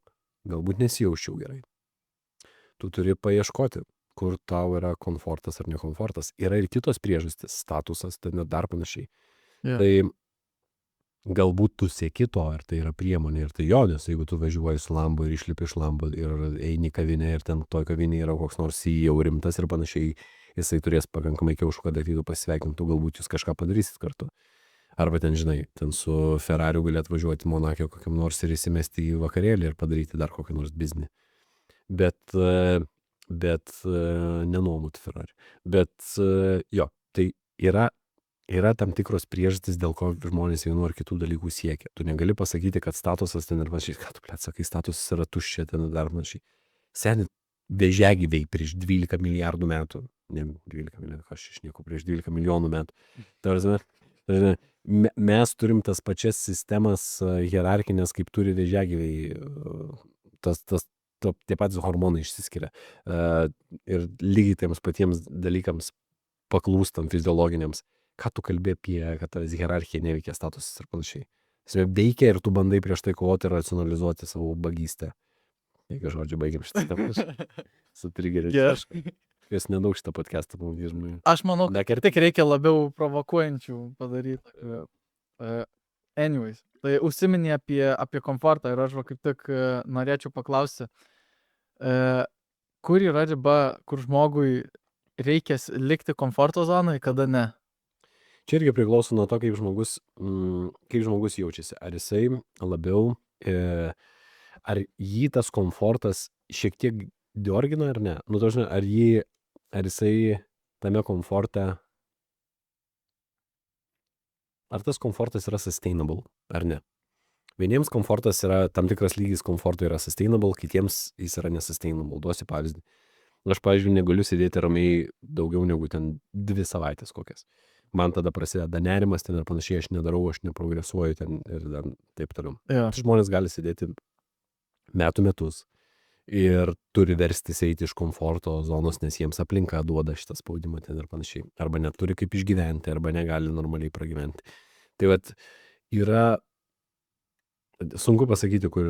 Speaker 1: galbūt nesijaučiau gerai. Tu turi paieškoti, kur tau yra komfortas ar nekomfortas. Yra ir kitos priežastys, statusas, ten dar panašiai. Yeah. Tai galbūt tu sieki to, ir tai yra priemonė, ir tai jo, nes jeigu tu važiuoji su Lambo ir išlipi iš Lambo ir eini kavinę ir ten toj kavinė yra koks nors jau rimtas ir panašiai, jisai turės pakankamai kiaušų, kad ateitų pasveikintų, galbūt jūs kažką padarysit kartu. Arba ten, žinai, ten su Ferrariu galėt važiuoti Monake kokiam nors ir įsimesti į vakarėlį ir padaryti dar kokį nors biznį. Bet nenuomoti Ferrari. Bet jo, tai yra tam tikros priežastys, dėl ko žmonės vienų ar kitų dalykų siekia. Tu negali pasakyti, kad statusas ten ir panašiai, ką tu, plėt, sakai, statusas yra tuščia ten ir dar panašiai. Seni, vėžiagyviai prieš 12 milijardų metų. Ne 12 milijardų, aš išnieku prieš 12 milijonų metų. Ta prasme, mes turim tas pačias sistemas hierarkinės, kaip turi vėžiagyviai. Tie patys hormonai išsiskiria. Ir lygiai tiems patiems dalykams paklūstam fiziologiniams. Ką tu kalbė apie, kad tas hierarchija neveikia, statusas ir panašiai. Jis veikia ir tu bandai prieš tai kovoti ir racionalizuoti savo bagystę. Jeigu žodžiu, baigiam šitą temą. Su trigeriu. Jas nedaug šitą podcastą pamatys žmonių.
Speaker 2: Aš manau, kad tik reikia labiau provokuojančių padaryti. Anyways, tai užsiminė apie komfortą ir aš kaip tik norėčiau paklausti, kur yra riba, kur žmogui reikia likti komforto zonai, kada ne?
Speaker 1: Čia irgi priklauso nuo to, kaip žmogus jaučiasi. Ar jisai labiau, ar jį tas komfortas šiek tiek diorgina ar ne? Nu, dažnai, ar jisai tame komforte, ar tas komfortas yra sustainable, ar ne? Vieniems komfortas yra, tam tikras lygis komforto yra sustainable, kitiems jis yra nesustainable. Duosiu pavyzdį. Aš, pavyzdžiui, negaliu sėdėti ramiai daugiau negu ten 2 savaitės kokias. Man tada prasideda nerimas ten ir panašiai, aš nedarau, aš neprogresuoju ten ir taip toliau.
Speaker 2: Ja.
Speaker 1: Žmonės gali sėdėti metus ir turi verstis eiti iš komforto zonos, nes jiems aplinka duoda šitą spaudimą ten ir panašiai. Arba neturi kaip išgyventi, arba negali normaliai pragyventi. Tai vat yra, sunku pasakyti, kur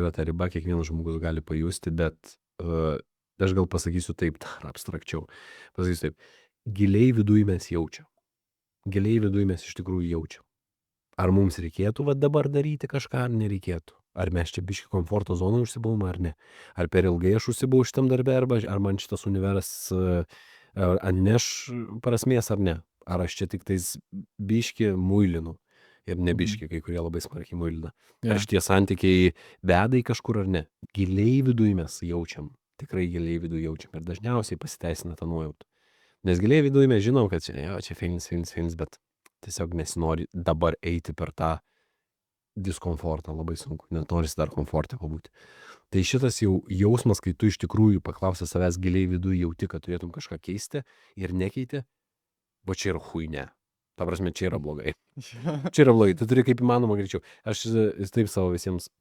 Speaker 1: yra ta riba, kiekvienas žmogus gali pajusti, bet aš gal pasakysiu taip, dar abstrakčiau. Pasakysiu taip, giliai viduje mes jaučiam. Giliai viduje mes iš tikrųjų jaučiam. Ar mums reikėtų dabar daryti kažką, ar nereikėtų? Ar mes čia biški komforto zoną užsibuvom, ar ne? Ar per ilgai aš užsibuvau šitam darbe, ar man šitas universas atneš prasmės, ar ne? Ar aš čia tik tais biški muilinu? Ir nebiški, kai kurie labai smarkiai muilina.
Speaker 2: Ja.
Speaker 1: Ar šitie santykiai veda į kažkur ar ne? Giliai viduje mes jaučiam. Tikrai giliai viduje jaučiam. Ir dažniausiai pasiteisina tą nuojautą. Nes giliai viduje mes žinom, kad čia feilins, bet tiesiog nesinori dabar eiti per tą diskomfortą, labai sunku, net norisi dar komforte pabūti. Tai šitas jau jausmas, kai tu iš tikrųjų paklausai savęs giliai viduje jauti, kad turėtum kažką keisti ir nekeiti, va čia yra huinė. Ta prasme, čia yra blogai. Čia yra blogai, tu turi kaip įmanoma greičiau. Aš taip savo visiems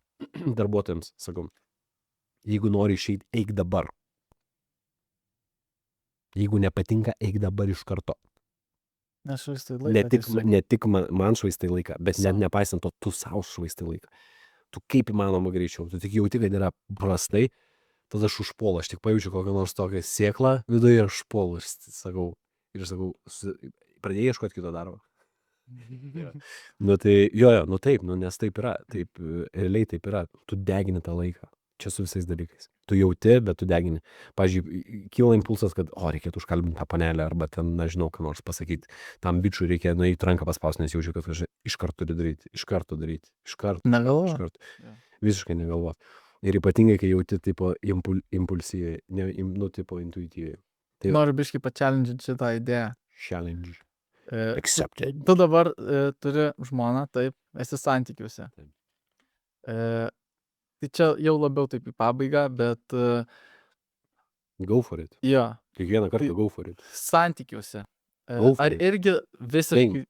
Speaker 1: darbuotojams sakau, jeigu nori išeiti, eik dabar. Jeigu nepatinka, eik dabar iš karto. Ne tik man švaistai laiką, bet net nepaisant to, tu savo švaistai laiką. Tu kaip įmanoma greičiau, tu tik jauti, kad yra prastai, tada aš užpuolu, aš tik pajaučiu kokią nors tokią sėklą viduje ir aš puolu ir sakau, pradėjai ieškoti kito darbo. Nu tai, taip, nes taip yra, taip, realiai taip yra, tu degini tą laiką, čia su visais dalykais. Tu jauti, bet tu degini. Pavyzdžiui, kyla impulsas, kad, reikėtų užkalbinti tą panelę, arba ten, nežinau, ką nors pasakyti. Tam bičiui reikia nueiti ranką paspausti, nes jaučiu, kad kažkaip iš karto turi daryti, iš karto.
Speaker 2: Negalvo.
Speaker 1: Visiškai negalvo. Ir ypatingai, kai jauti, tipo, impulsyviai, tipo, intuityviai. Tai
Speaker 2: noriu biškai pačelendžinti šitą idėją.
Speaker 1: Challenge. Accepted.
Speaker 2: Tu dabar turi žmoną, taip, esi santykiuose. Tai čia jau labiau taip į pabaigą, bet...
Speaker 1: Go for it.
Speaker 2: Jo.
Speaker 1: Kiekvieną kartą go for it.
Speaker 2: Santykiuose.
Speaker 1: Go for
Speaker 2: Ar
Speaker 1: it.
Speaker 2: irgi visiškai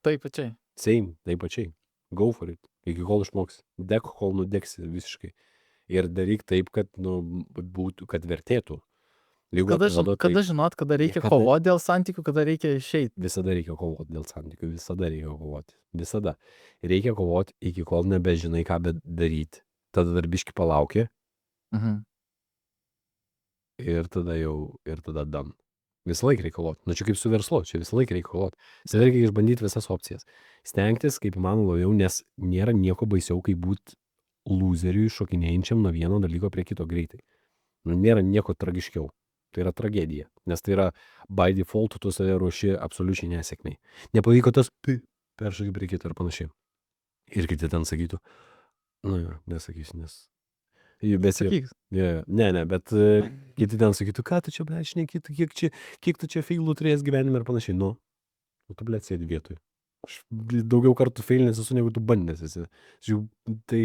Speaker 2: taip pačiai?
Speaker 1: Same, taip pačiai. Go for it. Iki kol išmoks. Dek, kol nudegsi visiškai. Ir daryk taip, kad, būtų, kad vertėtų.
Speaker 2: Kada žinot, kada reikia kovoti dėl santykių, kada reikia išeiti?
Speaker 1: Visada reikia kovoti dėl santykių, visada reikia kovoti. Visada. Reikia kovoti iki kol nebežinai, ką daryti. Tada dar biški palauki. Ir tada dam. Visą laiką reikia kovoti. Čia kaip su verslu, čia visą laiką reikia kovoti. Visą reikia išbandyti visas opcijas. Stengtis kaip įmanoma labiau, nes nėra nieko baisiau, kaip būti loseriui šokinėjančiam nuo vieno dalyko prie kito greitai. Nėra nieko tragiškiau. Tai yra tragedija. Nes tai yra by default, tu save ruoši absoliučiai nesėkmiai. Nepavyko tas, peršokai prie kito ir panašiai. Ir kiti ten sakytų, nesakysiu, nes...
Speaker 2: Sakyk.
Speaker 1: Ne, bet kiti ten sakytų, ką tu čia, šneki, kiek tu čia feilų turėjęs gyvenime ir panašiai. Tu, sėdi vietoj. Aš daugiau kartų feilinės esu, negu tu bandęs esi. Tai,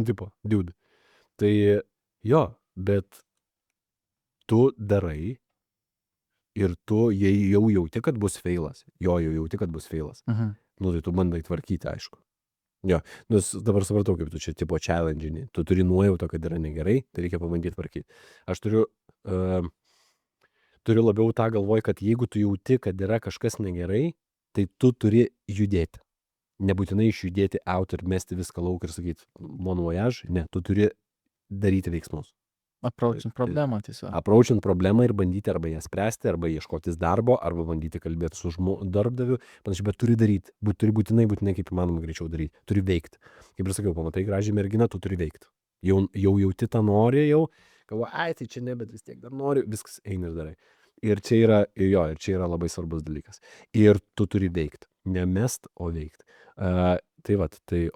Speaker 1: tipo, dude. Tai, jo, bet tu darai ir tu jau jauti, kad bus feilas. Jau jauti, kad bus feilas. Nu, tai tu bandai tvarkyti, aišku. Jo, nus dabar supratau, kaip tu čia tipo challenge-ini. Tu turi nuojautą, kad yra negerai, tai reikia pabandyti tvarkyti. Aš turiu labiau tą galvoj, kad jeigu tu jauti, kad yra kažkas negerai, tai tu turi judėti. Nebūtinai išjudėti out ir mesti viską lauk ir sakyti, mon voyage, ne, tu turi daryti veiksmus.
Speaker 2: Approachint problemą tiesiog.
Speaker 1: Approachint problemą ir bandyti arba ją spręsti, arba ieškotis darbo, arba bandyti kalbėti su darbdaviu, panašiai, bet turi daryti, turi būtinai kaip įmanoma greičiau daryti, turi veikti. Kaip ir sakiau, pamatai gražią merginą, tu turi veikti. Jau jauti tą nori, galvo, tai čia ne, bet vis tiek dar noriu, viskas eina ir darai. Ir čia yra labai svarbus dalykas. Ir tu turi veikti, nemest, o veikti.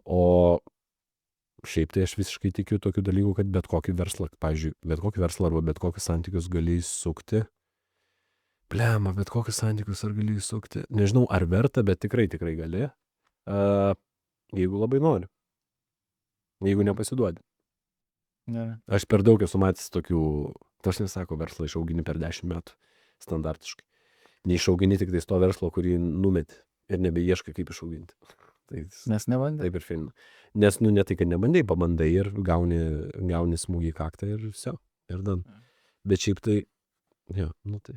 Speaker 1: O šiaip tai aš visiškai tikiu tokių dalykų, kad bet kokį verslą, pavyzdžiui, bet kokį verslą arba bet kokius santykius gali įsukti. Blema, bet kokius santykius ar gali įsukti. Nežinau, ar verta, bet tikrai gali. Jeigu labai nori. Jeigu nepasiduodi.
Speaker 2: Ne.
Speaker 1: Aš per daug esu matęs tokių, aš nesako, verslą išaugini per 10 metų. Standartiškai. Neišaugini tik tai to verslo, kurį numeti ir nebeieškai kaip išauginti.
Speaker 2: Nes nebandai.
Speaker 1: Taip ir filmą. Nes, ne tai, kad nebandai, pabandai ir gauni smūgį į kaktą ir viso. Ir dan. Bet šiaip tai, tai.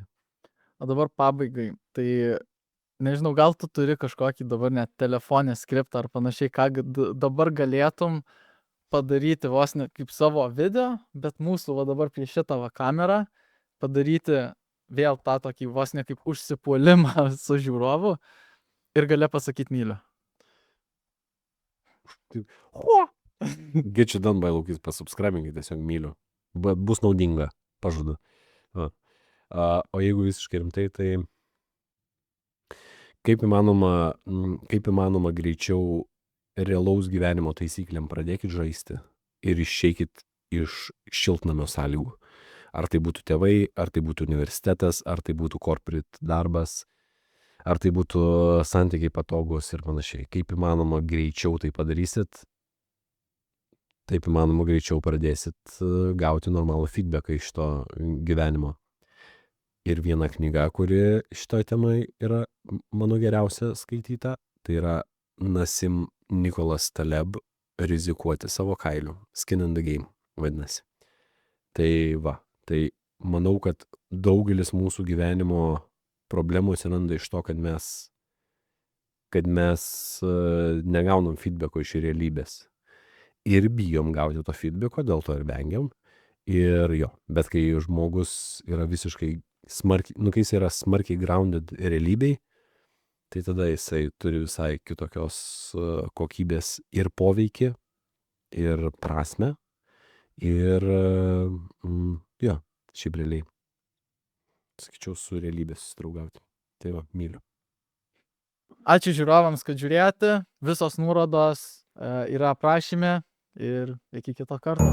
Speaker 2: O dabar pabaigai. Tai, nežinau, gal tu turi kažkokį dabar net telefonę skriptą ar panašiai, ką dabar galėtum padaryti vos ne kaip savo video, bet mūsų dabar prieš šitą kamerą padaryti vėl tą tokį vos ne kaip užsipuolimą su žiūrovu ir gali pasakyti myliu.
Speaker 1: Get you done by Lukis, pasubscribinkit, tiesiog myliu. Bus naudinga, pažadu. O jeigu visiškai rimtai, tai kaip įmanoma greičiau realaus gyvenimo taisyklėm pradėkit žaisti ir išeikit iš šiltnamio sąlygų. Ar tai būtų tėvai, ar tai būtų universitetas, ar tai būtų corporate darbas, ar tai būtų santykiai patogus ir panašiai. Kaip įmanoma greičiau tai padarysit, taip įmanoma greičiau pradėsit gauti normalų feedbacką iš to gyvenimo. Ir viena knyga, kuri šitoj temai yra mano geriausia skaityta, tai yra Nassim Nicholas Taleb Rizikuoti savo kailiu. Skin in the game vadinasi. Tai manau, kad daugelis mūsų gyvenimo problemų atsiranda iš to, kad mes negaunam feedbacko iš realybės. Ir bijom gauti to feedbacko, dėl to ir vengiam. Ir bet kai žmogus yra visiškai kai jis yra smarkiai grounded realybėj, tai tada jisai turi visai kitokios kokybės ir poveikį, ir prasmę. Ir šiaip realiai, sakyčiau, su realybės susidraugauti. Tai myliu.
Speaker 2: Ačiū žiūrovams, kad žiūrėjote. Visos nuorodos yra aprašyme ir iki kito karto.